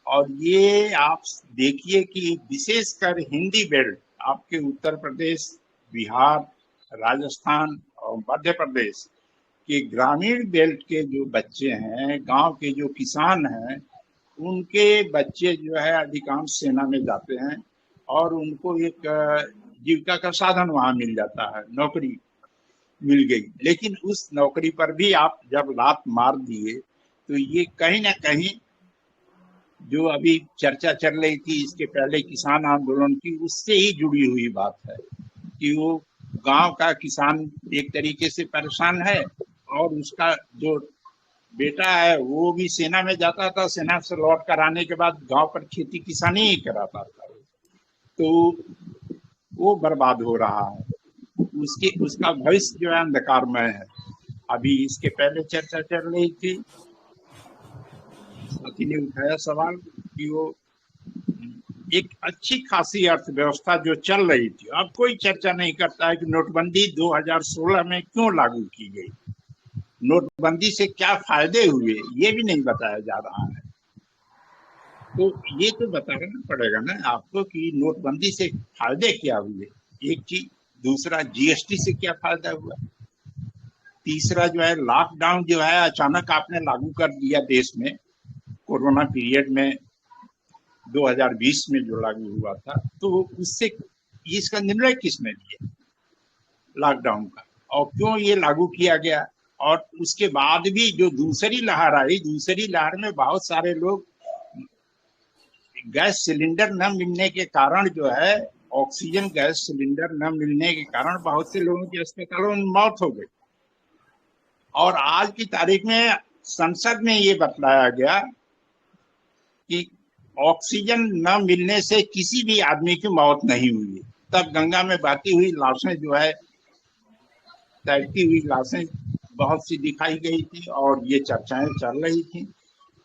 और ये आप देखिए कि विशेषकर हिंदी बेल्ट, आपके उत्तर प्रदेश, बिहार, राजस्थान और मध्य प्रदेश के ग्रामीण बेल्ट के जो बच्चे हैं, गांव के जो किसान हैं, उनके बच्चे जो है अधिकांश सेना में जाते हैं और उनको एक जीविका का साधन वहां मिल जाता है, नौकरी मिल गई। लेकिन उस नौकरी पर भी आप जब लात मार दिए तो ये कहीं ना कहीं जो अभी चर्चा चल रही थी इसके पहले किसान आंदोलन की, उससे ही जुड़ी हुई बात है कि वो गांव का किसान एक तरीके से परेशान है और उसका जो बेटा है वो भी सेना में जाता था, सेना से लौट कर आने के बाद गांव पर खेती किसानी ही कराता था, तो वो बर्बाद हो रहा है, उसका भविष्य जो है अंधकारमय है। अभी इसके पहले चर्चा चल रही थी, साथी ने उठाया सवाल कि वो एक अच्छी खासी अर्थव्यवस्था जो चल रही थी, अब कोई चर्चा नहीं करता है कि नोटबंदी 2016 में क्यों लागू की गई, नोटबंदी से क्या फायदे हुए, ये भी नहीं बताया जा रहा है। तो ये तो बताना पड़ेगा ना आपको कि नोटबंदी से फायदे क्या हुए, एक चीज। दूसरा, जीएसटी से क्या फायदा हुआ। तीसरा जो है, लॉकडाउन जो है अचानक आपने लागू कर दिया देश में, कोरोना पीरियड में 2020 में जो लागू हुआ था, तो उससे इसका निर्णय किसने लिया लॉकडाउन का, और क्यों ये लागू किया गया। और उसके बाद भी जो दूसरी लहर आई, दूसरी लहर में बहुत सारे लोग गैस सिलेंडर न मिलने के कारण जो है, ऑक्सीजन गैस सिलेंडर न मिलने के कारण बहुत से लोगों की अस्पतालों में मौत हो गई। और आज की तारीख में संसद में ये बतलाया गया कि ऑक्सीजन न मिलने से किसी भी आदमी की मौत नहीं हुई। तब गंगा में बहती हुई लाशें जो है, तैरती हुई लाशें बहुत सी दिखाई गई थी और ये चर्चाएं चल रही थी।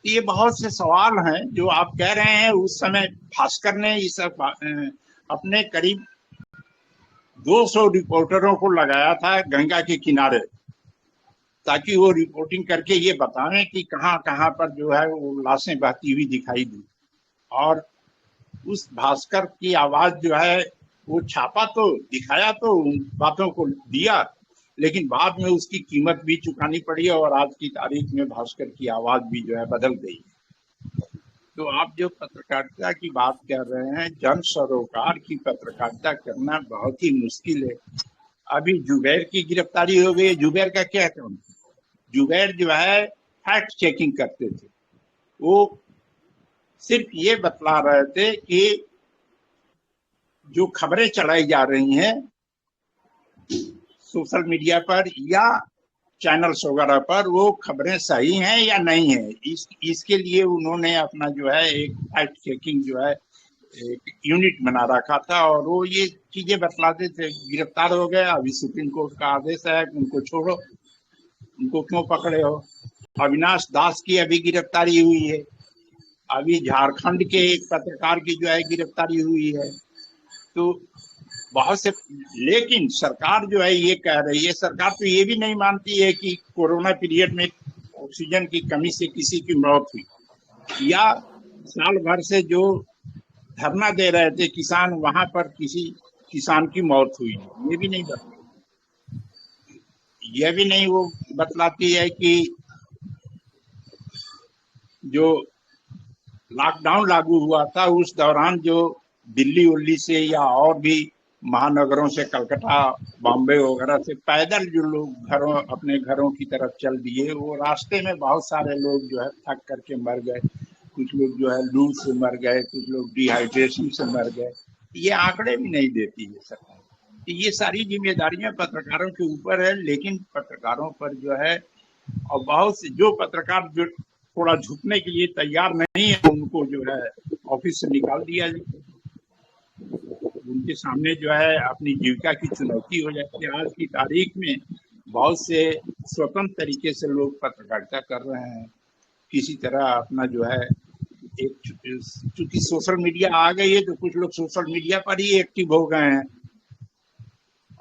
ये बहुत से सवाल हैं जो आप कह रहे हैं। उस समय भास्कर ने इस अपने करीब 200 रिपोर्टरों को लगाया था गंगा के किनारे, ताकि वो रिपोर्टिंग करके ये बताएं कि कहाँ कहाँ पर जो है वो लाशें बहती हुई दिखाई दी। और उस भास्कर की आवाज जो है वो छापा तो, दिखाया तो, उन बातों को दिया, लेकिन बाद में उसकी कीमत भी चुकानी पड़ी और आज की तारीख में भास्कर की आवाज भी जो है बदल गई। तो आप जो पत्रकारिता की बात कर रहे हैं, जन सरोकार की पत्रकारिता करना बहुत ही मुश्किल है। अभी जुबैर की गिरफ्तारी हो गई। जुबैर का क्या काम? जुबैर जो है फैक्ट चेकिंग करते थे, वो सिर्फ ये बतला रहे थे कि जो खबरें चलाई जा रही हैं सोशल मीडिया पर या चैनल्स वगैरह पर, वो खबरें सही हैं या नहीं है। इसके लिए उन्होंने अपना जो है एक फैक्ट चेकिंग जो है एक यूनिट बना रखा था और वो ये चीजें बतलाते थे। गिरफ्तार हो गए, अभी सुप्रीम कोर्ट का आदेश है कि उनको छोड़ो, उनको क्यों पकड़े हो। अविनाश दास की अभी गिरफ्तारी हुई है, अभी झारखंड के एक पत्रकार की जो है गिरफ्तारी हुई है। तो बहुत से, लेकिन सरकार जो है ये कह रही है, सरकार तो ये भी नहीं मानती है कि कोरोना पीरियड में ऑक्सीजन की कमी से किसी की मौत हुई, या साल भर से जो धरना दे रहे थे किसान, वहां पर किसी किसान की मौत हुई, ये भी नहीं बतलाती। ये भी नहीं वो बतलाती है कि जो लॉकडाउन लागू हुआ था उस दौरान जो दिल्ली उल्ली से या और भी महानगरों से, कलकत्ता, बॉम्बे वगैरह से पैदल जो लोग अपने घरों की तरफ चल दिए, वो रास्ते में बहुत सारे लोग जो है थक करके मर गए। कुछ लोग जो है लू से मर गए, कुछ लोग डिहाइड्रेशन से मर गए। ये आंकड़े भी नहीं देती है सरकार। ये सारी जिम्मेदारियां पत्रकारों के ऊपर है, लेकिन पत्रकारों पर जो है, और बहुत से जो पत्रकार जो थोड़ा झुकने के लिए तैयार नहीं है, उनको जो है ऑफिस से निकाल दिया जाए। उनके सामने जो है अपनी जीविका की चुनौती हो जाती है। आज की तारीख में बहुत से स्वतंत्र तरीके से लोग पत्रकारिता कर रहे हैं, किसी तरह अपना जो है एक, चूंकि सोशल मीडिया आ गई है तो कुछ लोग सोशल मीडिया पर ही एक्टिव हो गए हैं।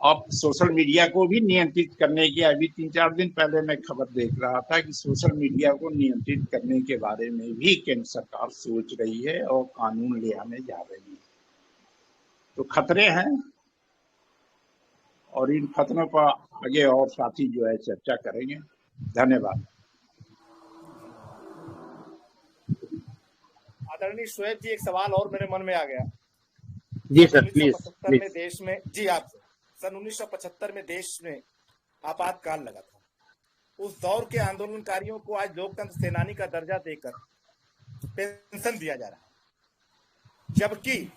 अब सोशल मीडिया को भी नियंत्रित करने की, अभी 3-4 दिन पहले मैं खबर देख रहा था कि सोशल मीडिया को नियंत्रित करने के बारे में भी केंद्र सरकार सोच रही है और कानून ले आने जा रही है। तो खतरे हैं और इन खतरों पर आगे और साथी जो है चर्चा करेंगे। धन्यवाद। आदरणीय शोएब जी, एक सवाल और मेरे मन में आ गया। जी सर, प्लीज। 1975 में देश में, जी आप, सन 1975 में देश में आपातकाल लगा था। उस दौर के आंदोलनकारियों को आज लोकतंत्र सेनानी का दर्जा देकर पेंशन दिया जा रहा है, जबकि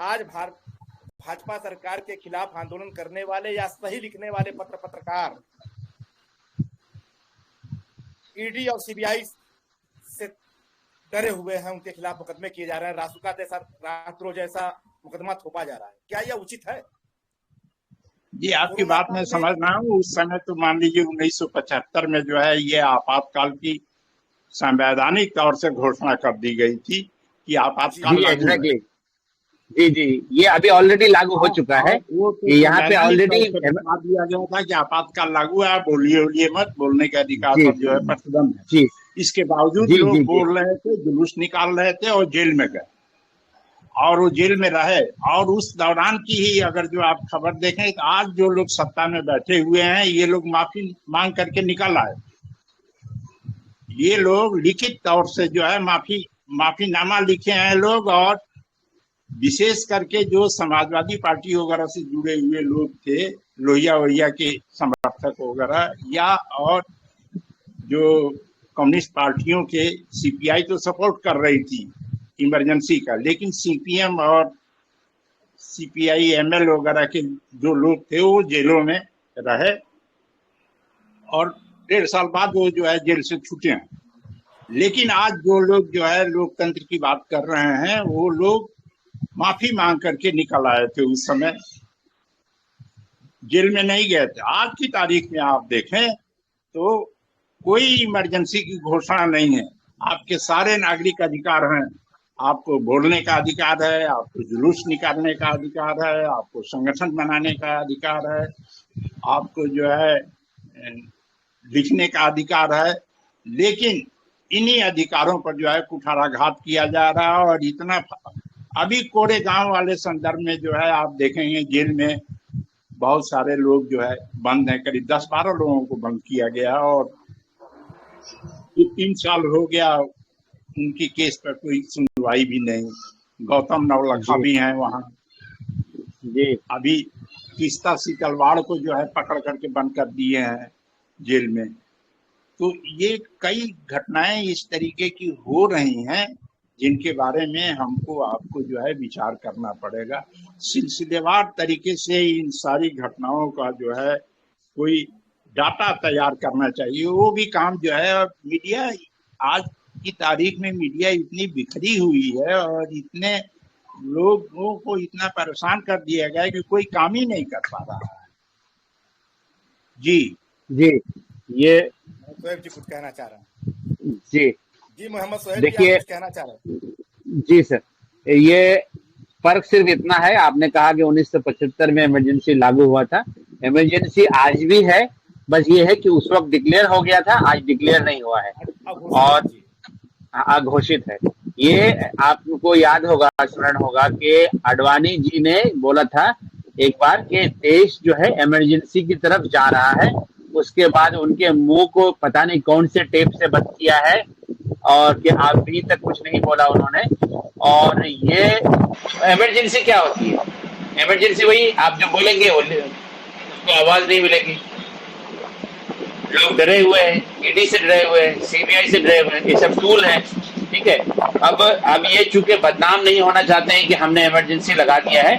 आज भाजपा सरकार के खिलाफ आंदोलन करने वाले या सही लिखने वाले पत्रकार ईडी और सीबीआई से डरे हुए हैं, उनके खिलाफ मुकदमे किए जा रहे हैं, रासुका जैसा राष्ट्रद्रोह जैसा मुकदमा थोपा जा रहा है। क्या यह उचित है? जी, आपकी बात मैं समझ रहा हूँ। उस समय तो मान लीजिए 1975 में जो है ये आपातकाल की संवैधानिक तौर से घोषणा कर दी गई थी कि आपातकाल लागू है। जी जी, ये अभी ऑलरेडी लागू हो चुका है। वो तो यहाँ पे ऑलरेडी बता दिया गया था कि आपातकाल लागू है, बोलिए मत, बोलने के अधिकार पर जो है प्रतिबंध है। जी, इसके बावजूद जी, लोग जी, बोल रहे थे, जुलूस निकाल रहे थे और जेल में गए और वो जेल में रहे। और उस दौरान की ही अगर जो आप खबर देखें तो आज जो लोग सत्ता में बैठे हुए हैं ये लोग माफी मांग करके निकल आए। ये लोग लिखित तौर से जो है माफीनामा लिखे हैं लोग, और विशेष करके जो समाजवादी पार्टी वगैरह से जुड़े हुए लोग थे, लोहिया वहिया के समर्थक वगैरह, या और जो कम्युनिस्ट पार्टियों के, सीपीआई तो सपोर्ट कर रही थी इमरजेंसी का, लेकिन सीपीएम और सीपीआई एमएल वगैरह के जो लोग थे वो जेलों में रहे और 1.5 साल बाद वो जो है जेल से छूटे हैं। लेकिन आज जो लोग जो है लोकतंत्र की बात कर रहे हैं वो लोग माफी मांग करके निकल आए थे, उस समय जेल में नहीं गए थे। आज की तारीख में आप देखें तो कोई इमरजेंसी की घोषणा नहीं है। आपके सारे नागरिक अधिकार हैं, आपको बोलने का अधिकार है, आपको जुलूस निकालने का अधिकार है, आपको संगठन बनाने का अधिकार है, आपको जो है लिखने का अधिकार है। लेकिन इन्हीं अधिकारों पर जो है कुठाराघात किया जा रहा है। और इतना अभी कोरेगांव वाले संदर्भ में जो है आप देखेंगे जेल में बहुत सारे लोग जो है बंद हैं, करीब 10-12 लोगों को बंद किया गया और 3 साल हो गया उनकी केस पर कोई सुनवाई भी नहीं। गौतम नवलखा भी हैं वहाँ जी। अभी किस्ता सीतलवाड़ को जो है पकड़ करके बंद कर दिए हैं जेल में। तो ये कई घटनाएं इस तरीके की हो रही हैं जिनके बारे में हमको आपको जो है विचार करना पड़ेगा। सिलसिलेवार तरीके से इन सारी घटनाओं का जो है कोई डाटा तैयार करना चाहिए। वो भी काम जो है, और मीडिया आज की तारीख में मीडिया इतनी बिखरी हुई है और इतने लोगों को इतना परेशान कर दिया गया है कि कोई काम ही नहीं कर पा रहा है। जी जी, ये सोहेब जी कुछ कहना चाह रहे हैं। जी मोहम्मद सोहेब, देखिए कुछ कहना चाह रहे हैं। जी सर, ये फर्क सिर्फ इतना है, आपने कहा कि 1975 में इमरजेंसी लागू हुआ था, इमरजेंसी आज भी है, बस ये है कि उस वक्त डिक्लेयर हो गया था, आज डिक्लेयर नहीं हुआ है और अघोषित है। ये आपको याद होगा, स्मरण होगा कि अडवाणी जी ने बोला था एक बार कि देश जो है इमरजेंसी की तरफ जा रहा है। उसके बाद उनके मुंह को पता नहीं कौन से टेप से बंद किया है और कि अभी तक कुछ नहीं बोला उन्होंने। और ये इमरजेंसी क्या होती है? इमरजेंसी वही आप जो बोलेंगे उसको आवाज नहीं मिलेगी। लोग डरे हुए हैं, ईडी से डरे हुए हैं, सीबीआई से डरे हुए हैं, ये सब टूल हैं, ठीक है। अब ये चूंकि बदनाम नहीं होना चाहते हैं कि हमने इमरजेंसी लगा दिया है,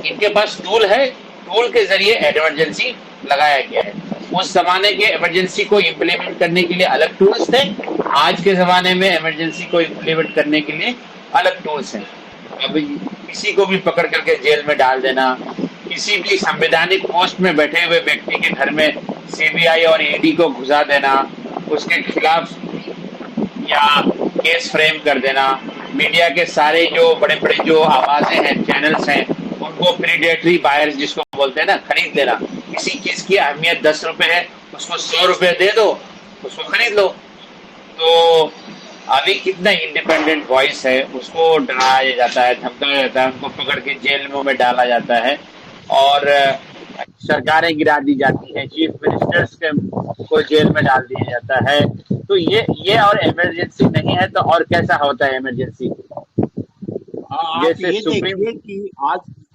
इनके पास टूल है, टूल के जरिए इमरजेंसी लगाया गया है। उस जमाने के इमरजेंसी को इम्प्लीमेंट करने के लिए अलग टूल्स थे, आज के जमाने में इमरजेंसी को इम्प्लीमेंट करने के लिए अलग टूल्स हैं। अब किसी को भी पकड़ करके जेल में डाल देना, किसी भी संवैधानिक पोस्ट में बैठे हुए व्यक्ति के घर में सीबीआई और ईडी को घुसा देना, उसके खिलाफ या केस फ्रेम कर देना, मीडिया के सारे जो बड़े बड़े जो आवाजें हैं, चैनल्स हैं, उनको प्रीडेटरी बायर्स जिसको बोलते हैं ना, खरीद लेना। किसी चीज की अहमियत 10 रुपए है, उसको 100 रुपए दे दो, उसको खरीद लो। तो अभी कितना इंडिपेंडेंट वॉइस है उसको डराया जाता है, धमकाया जाता है, उनको पकड़ के जेल में डाला जाता है और सरकारें गिरा दी जाती हैं, चीफ मिनिस्टर्स को जेल में डाल दिया जाता है। तो ये और इमरजेंसी नहीं है तो और कैसा होता है इमरजेंसी? जैसे ये देखिए कि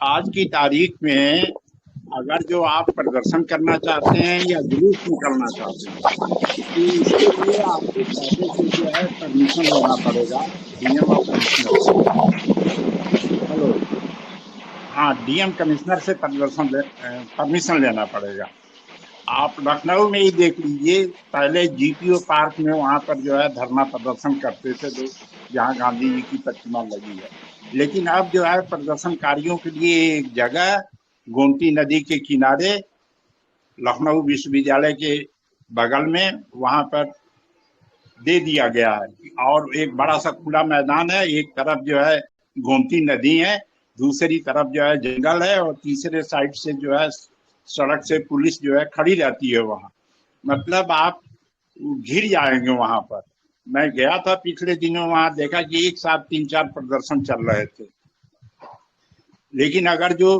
आज की तारीख में अगर जो आप प्रदर्शन करना चाहते हैं या जुलूस निकालना चाहते हैं तो इसके लिए आपको पहले से जो है परमिशन लेना पड़ेगा डीएम और कमिश्नर से। हेलो, हाँ, डीएम कमिश्नर से परमिशन लेना पड़ेगा। आप लखनऊ में ही देख लीजिए, पहले जीपीओ पार्क में वहां पर जो है धरना प्रदर्शन करते थे लोग, जहां गांधी जी की प्रतिमा लगी है। लेकिन अब जो है प्रदर्शनकारियों के लिए एक जगह गोमती नदी के किनारे लखनऊ विश्वविद्यालय के बगल में वहां पर दे दिया गया है, और एक बड़ा सा खुला मैदान है। एक तरफ जो है गोमती नदी है, दूसरी तरफ जो है जंगल है, और तीसरे साइड से जो है सड़क से पुलिस जो है खड़ी रहती है वहां। मतलब आप घिर जाएंगे वहां पर। मैं गया था पिछले दिनों, वहां देखा कि एक साथ 3-4 प्रदर्शन चल रहे थे। लेकिन अगर जो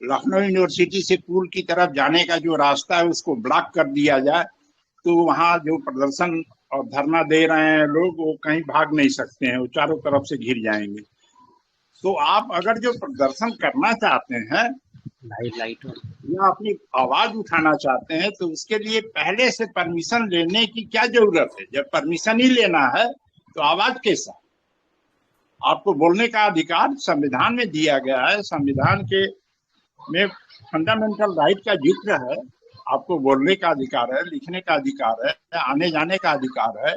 लखनऊ यूनिवर्सिटी से पुल की तरफ जाने का जो रास्ता है उसको ब्लॉक कर दिया जाए तो वहां जो प्रदर्शन और धरना दे रहे हैं लोग, वो कहीं भाग नहीं सकते हैं, वो चारों तरफ से घिर जाएंगे। तो आप अगर जो प्रदर्शन करना चाहते हैं लाइट या अपनी आवाज उठाना चाहते हैं तो उसके लिए पहले से परमिशन लेने की क्या जरूरत है? जब परमिशन ही लेना है तो आवाज कैसा? आपको बोलने का अधिकार संविधान में दिया गया है। संविधान के में फंडामेंटल राइट का जिक्र है। आपको बोलने का अधिकार है, लिखने का अधिकार है, आने जाने का अधिकार है।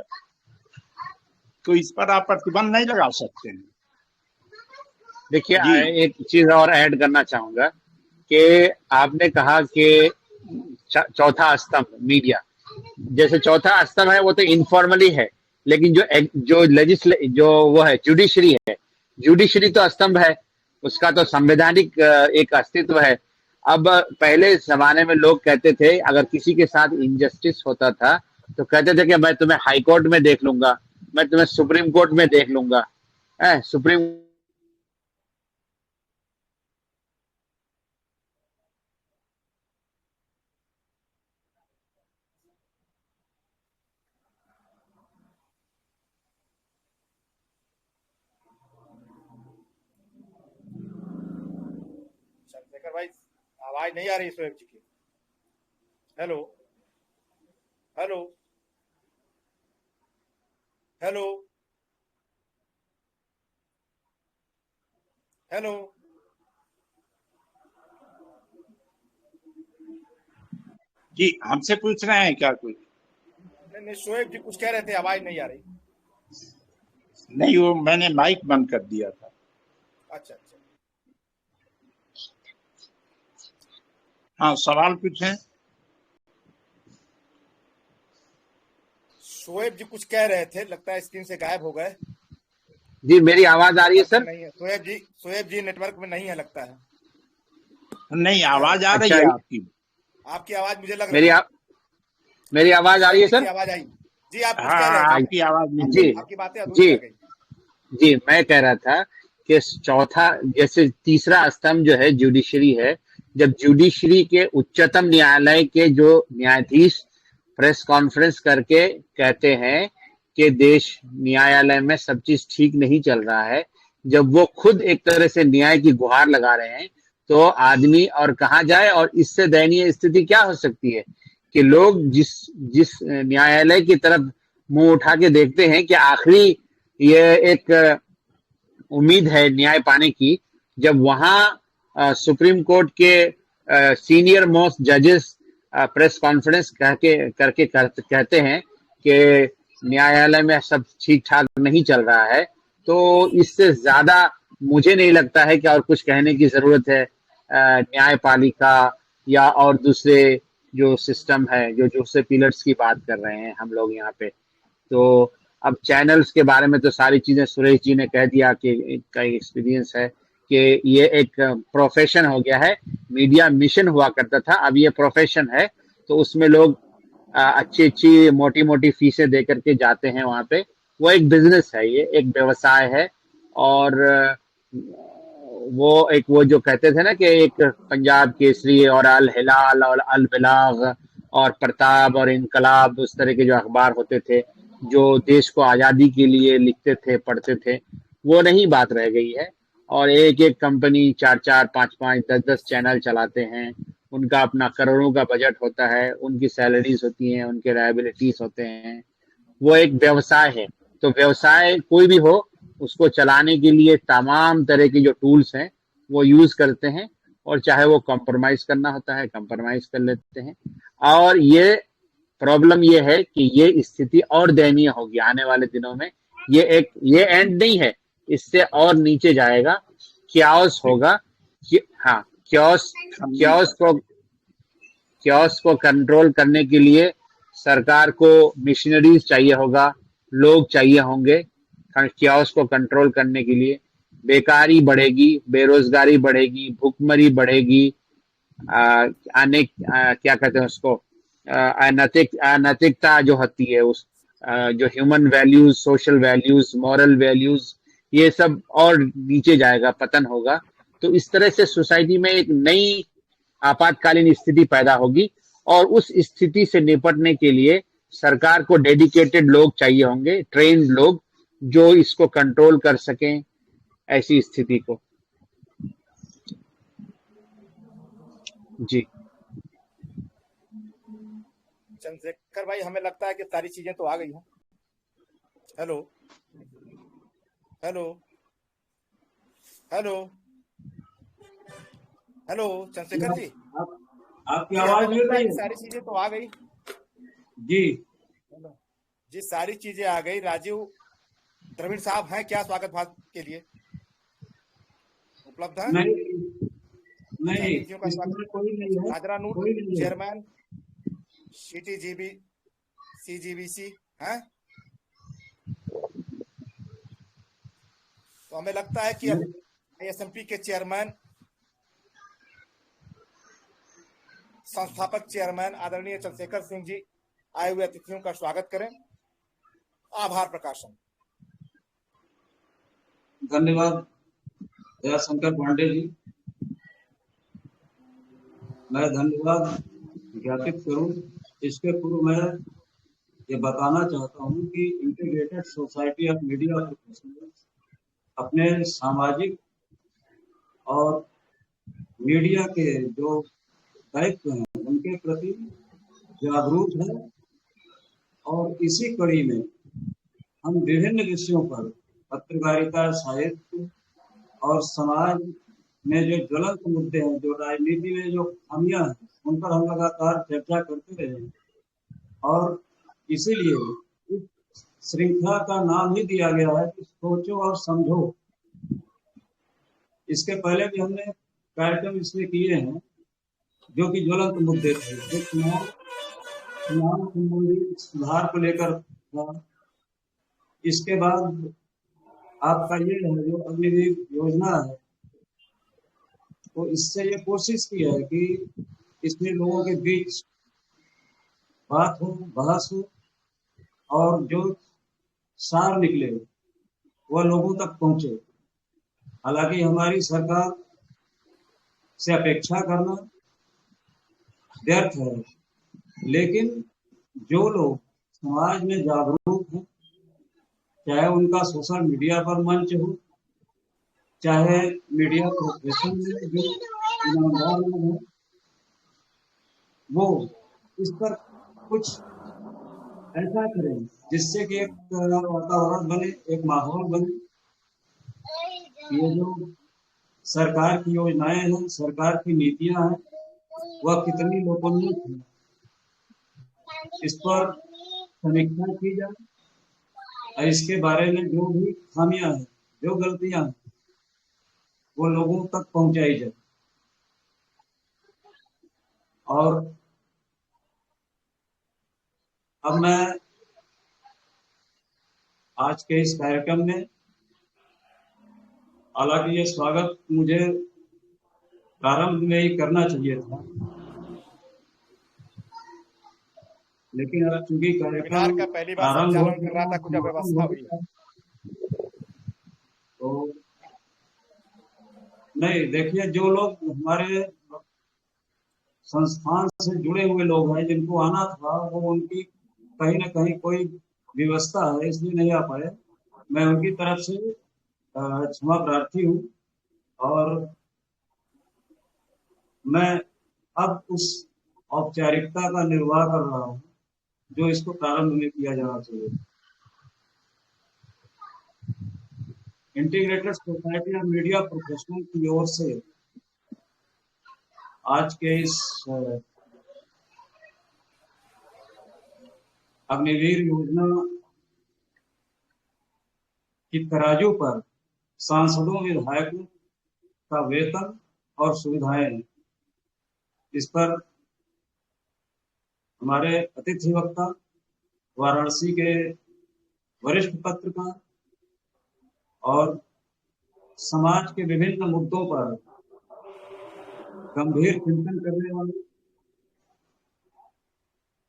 तो इस पर आप प्रतिबंध नहीं लगा सकते हैं। देखिए, जी एक चीज और ऐड करना चाहूंगा कि आपने कहा कि चौथा स्तंभ मीडिया, जैसे चौथा स्तंभ है वो तो इनफॉर्मली है, लेकिन जो वो है जुडिशरी तो स्तंभ है, उसका तो संवैधानिक एक अस्तित्व है। अब पहले जमाने में लोग कहते थे, अगर किसी के साथ इनजस्टिस होता था तो कहते थे कि मैं तुम्हें हाई कोर्ट में देख लूंगा, मैं तुम्हें सुप्रीम कोर्ट में देख लूंगा। सुप्रीम चंद्रशेखर भाई, आवाज नहीं आ रही शोएब जी की। Hello hello hello hello. जी, हमसे पूछ रहे हैं क्या कुछ? नहीं, शोएब जी कुछ कह रहे थे, आवाज नहीं आ रही। नहीं, वो मैंने माइक बंद कर दिया था। अच्छा अच्छा, हाँ, सवाल पूछें। शोएब जी कुछ कह रहे थे, लगता है स्क्रीन से गायब हो गए। जी, मेरी आवाज आ रही है सर? नहीं है शोएब जी नेटवर्क में नहीं है लगता है। नहीं, आवाज आ रही अच्छा, है आपकी। आपकी आवाज मुझे लग रही है। मेरी आवाज आ रही है सर? आवाज आई जी, आप कुछ हाँ, कह रहे थे। आपकी आवाज नहीं। जी आपकी बातें अधूरी जी रह गई। जी, मैं कह रहा था कि चौथा, जैसे तीसरा स्तंभ जो है जुडिशरी है, जब जुडिशरी के उच्चतम न्यायालय के जो न्यायाधीश प्रेस कॉन्फ्रेंस करके कहते हैं कि देश न्यायालय में सब चीज ठीक नहीं चल रहा है, जब वो खुद एक तरह से न्याय की गुहार लगा रहे हैं, तो आदमी और कहाँ जाए। और इससे दयनीय स्थिति क्या हो सकती है कि लोग जिस न्यायालय की तरफ मुंह उठा के देखते हैं कि आखिरी ये एक उम्मीद है न्याय पाने की, जब वहां सुप्रीम कोर्ट के सीनियर मोस्ट जजेस प्रेस कॉन्फ्रेंस करके कहते हैं कि न्यायालय में सब ठीक ठाक नहीं चल रहा है, तो इससे ज्यादा मुझे नहीं लगता है कि और कुछ कहने की जरूरत है न्यायपालिका या और दूसरे जो सिस्टम है, जो दूसरे पिलर्स की बात कर रहे हैं हम लोग यहाँ पे। तो अब चैनल्स के बारे में तो सारी चीजें सुरेश जी ने कह दिया कि इनका एक्सपीरियंस है कि ये एक प्रोफेशन हो गया है। मीडिया मिशन हुआ करता था, अब ये प्रोफेशन है, तो उसमें लोग अच्छी मोटी मोटी फीसें दे करके जाते हैं वहां पे। वो एक बिजनेस है, ये एक व्यवसाय है। और वो जो कहते थे ना कि एक पंजाब केसरी और अल हिलाल और अल बिलाग और प्रताप और इनकलाब, उस तरह के जो अखबार होते थे जो देश को आजादी के लिए लिखते थे, पढ़ते थे, वो नहीं बात रह गई है। और एक एक कंपनी 4-4, 5-5, 10-10 चैनल चलाते हैं उनका अपना करोड़ों का बजट होता है, उनकी सैलरीज होती हैं, उनके लायबिलिटीज होते हैं। वो एक व्यवसाय है। तो व्यवसाय कोई भी हो, उसको चलाने के लिए तमाम तरह के जो टूल्स हैं वो यूज करते हैं, और चाहे वो कॉम्प्रोमाइज करना होता है कॉम्प्रोमाइज कर लेते हैं। और ये प्रॉब्लम ये है कि ये स्थिति और दयनीय होगी आने वाले दिनों में। ये एंड नहीं है, इससे और नीचे जाएगा, क्याओस होगा। हाँ, क्याओस को कंट्रोल करने के लिए सरकार को मिशनरीज चाहिए होगा, लोग चाहिए होंगे क्याओस को कंट्रोल करने के लिए। बेकारी बढ़ेगी, बेरोजगारी बढ़ेगी, भुखमरी बढ़ेगी, क्या कहते हैं उसको, अनैतिकता जो होती है, उस जो human values, social values, moral values, ये सब और नीचे जाएगा, पतन होगा। तो इस तरह से सोसाइटी में एक नई आपातकालीन स्थिति पैदा होगी, और उस स्थिति से निपटने के लिए सरकार को डेडिकेटेड लोग चाहिए होंगे, ट्रेन्ड लोग, जो इसको कंट्रोल कर सकें ऐसी स्थिति को। जी चंद्रशेखर भाई, हमें लगता है कि सारी चीजें तो आ गई हैं। Hello hello hello hello Chandrashekhar ji, आपकी जी आवाज हमें मिल लगता है रही कि है? सारी चीजें तो आ गई। जी जी सारी चीजें आ गई। राजीव द्रविड़ साहब हैं क्या स्वागत भाषण के लिए उपलब्ध हैं? नहीं नहीं, अतिथियों का इस स्वागत। समय कोई नहीं है, नाजरा नूर, कोई नहीं है। चेयरमैन सीटीजीबी सीजीबीसी हैं। तो हमें लगता है कि अब आईएसएमपी के चेयरमैन, संस्थापक चेयरमैन आदरणीय चंद्रशेखर सिंह जी आए हुए अतिथियों का स्वागत करें। आभार प्रकाशन। धन्यवाद दयाशंकर पांडे जी। मैं धन्यवाद ज्ञापित करूं, इसके पूर्व मैं ये बताना चाहता हूं कि integrated society of media professionals अपने सामाजिक और मीडिया के जो दायित्व हैं उनके प्रति जागरूक है, और इसी कड़ी में हम विभिन्न विषयों पर पत्रकारिता, साहित्य और समाज में जो ज्वलंत मुद्दे हैं, जो राजनीति में जो खामियां हैं, उन पर हम लगातार चर्चा करते रहे। और इसीलिए इस श्रृंखला का नाम ही दिया गया है कि सोचो और समझो। इसके पहले भी हमने कार्यक्रम इसमें किए हैं जो कि ज्वलंत मुद्दे थे, जो चुनाव संबंधी सुधार को लेकर था। इसके बाद आपका ये है जो अग्निवीर योजना है, तो इससे ये कोशिश की है कि इसमें लोगों के बीच बात हो, बहस हो, और जो सार निकले वह लोगों तक पहुंचे। हालांकि हमारी सरकार से अपेक्षा करना व्यर्थ है, लेकिन जो लोग समाज में जागरूक हैं, चाहे उनका सोशल मीडिया पर मंच हो, चाहे मीडिया प्रोफेशन में जो ईमानदार लोग हैं, वो इस पर कुछ ऐसा करें जिससे कि एक वातावरण बने, एक माहौल बने। ये जो सरकार की योजनाएं हैं, सरकार की नीतियां हैं, वह कितनी लोकोन्मुख है, इस पर समीक्षा की जाए, और इसके बारे में जो भी खामियां हैं, जो गलतियां हैं, वो लोगों तक पहुंचाई जाए। और अब मैं आज के इस कार्यक्रम में, हालांकि ये स्वागत मुझे प्रारंभ में ही करना चाहिए था, लेकिन अब चूंकि कार्यक्रम का पहली बार प्रारंभ हो संचालन कर रहा था, कुछ अव्यवस्था हुई है तो नहीं। देखिए, जो लोग हमारे संस्थान से जुड़े हुए लोग हैं, जिनको आना था, वो उनकी कहीं ना कहीं कोई व्यवस्था है, इसलिए नहीं आ पाए। मैं उनकी तरफ से क्षमा प्रार्थी हूँ। और मैं अब उस औपचारिकता का निर्वाह कर रहा हूँ जो इसको प्रारंभ में किया जाना चाहिए। Integrated society of media professional की ओर से आज के इस अग्निवीर योजना की तराजू पर सांसदों विधायकों का वेतन और सुविधाएं, इस पर हमारे अतिथि वक्ता वाराणसी के वरिष्ठ पत्रकार और समाज के विभिन्न मुद्दों पर गंभीर चिंतन करने वाले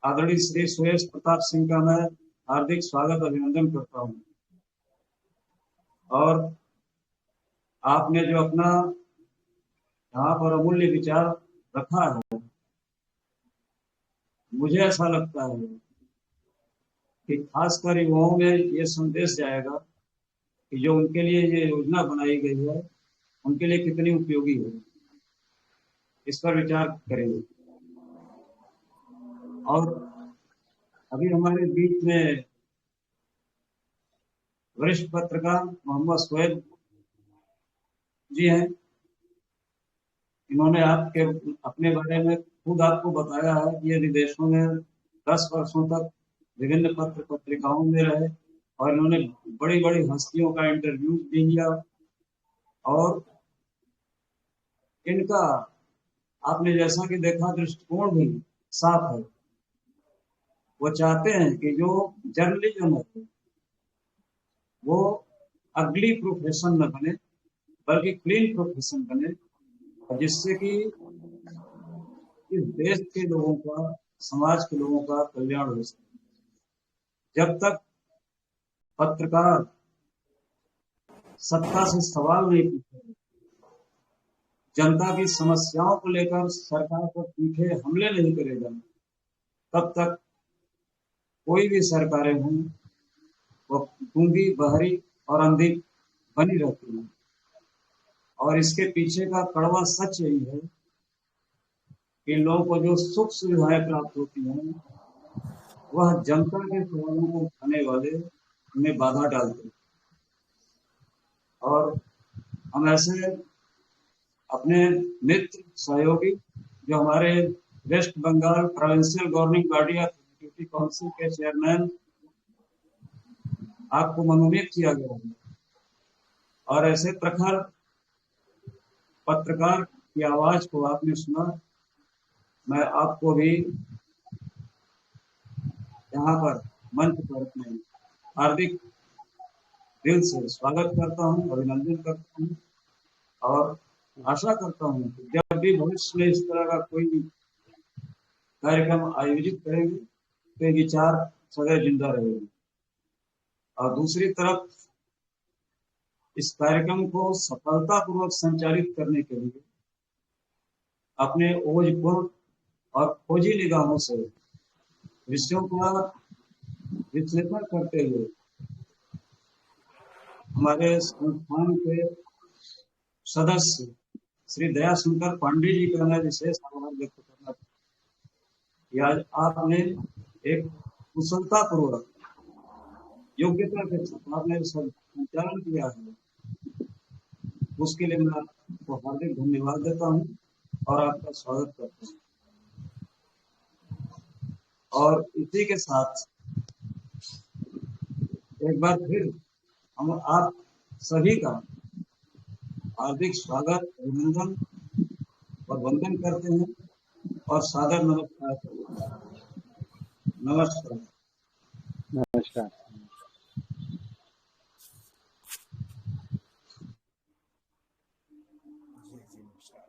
आदरणीय श्री सुरेश प्रताप सिंह का मैं हार्दिक स्वागत अभिनंदन करता हूं। और आपने जो अपना यहाँ पर अमूल्य विचार रखा है, मुझे ऐसा लगता है कि खासकर युवाओं में ये संदेश जाएगा कि जो उनके लिए ये योजना बनाई गई है उनके लिए कितनी उपयोगी है, इस पर विचार करेंगे। और अभी हमारे बीच में वरिष्ठ पत्रकार मोहम्मद सोहेल जी हैं। इन्होंने अपने बारे में खुद आपको बताया है कि ये विदेशों में 10 वर्षों तक विभिन्न पत्र पत्रिकाओं में रहे और इन्होंने बड़ी बड़ी हस्तियों का इंटरव्यू भी लिया। और इनका आपने जैसा कि देखा दृष्टिकोण भी साफ है। वो चाहते हैं कि जो जर्नलिज्म है वो अगली प्रोफेशन न बने बल्कि क्लीन प्रोफेशन बने, जिससे कि इस देश के लोगों का, समाज के लोगों का कल्याण हो सके। जब तक पत्रकार सत्ता से सवाल नहीं पूछेगा, जनता की समस्याओं को लेकर सरकार पर तीखे हमले नहीं करेगा, तब तक कोई भी सरकारें हों वो गूंगी, बहरी और अंधी बनी रहती हैं। और इसके पीछे का कड़वा सच यही है कि लोगों को जो सुख सुविधाएं प्राप्त होती हैं वह जनता के सवालों को उठाने वाले उनमें बाधा डालते हैं। और हम ऐसे अपने मित्र सहयोगी जो हमारे West Bengal provincial governing body of executive council के चेयरमैन आपको मनोनीत किया गया है, और ऐसे प्रखर पत्रकार की आवाज को आपने सुना। मैं आपको भी यहाँ पर मंच पर अपने हार्दिक दिल से स्वागत करता हूँ, अभिनंदन करता हूँ और आशा करता हूँ कि जब भी भविष्य में इस तरह का कोई कार्यक्रम आयोजित करेंगे तो विचार सदैव जिंदा रहेगी। और दूसरी तरफ इस कार्यक्रम को सफलतापूर्वक संचालित करने के लिए अपने ओजपूर्ण और खोजी निगाहों से विषयों का विश्लेषण करते हुए हमारे संस्थान के सदस्य श्री दयाशंकर पांडे जी का मैं विशेष आभार व्यक्त करना चाहता हूँ। आज आपने एक कुशलता पूर्वक योग्यता के साथ आपने संचालन किया है, उसके लिए मैं आपको हार्दिक धन्यवाद देता हूँ और आपका स्वागत करता हूँ। और इसी के साथ एक बार फिर हम आप सभी का हार्दिक स्वागत, अभिनंदन और वंदन करते हैं और सादर नमस्कार करते हैं। नमस्कार। नमस्कार। जी जी नमस्कार।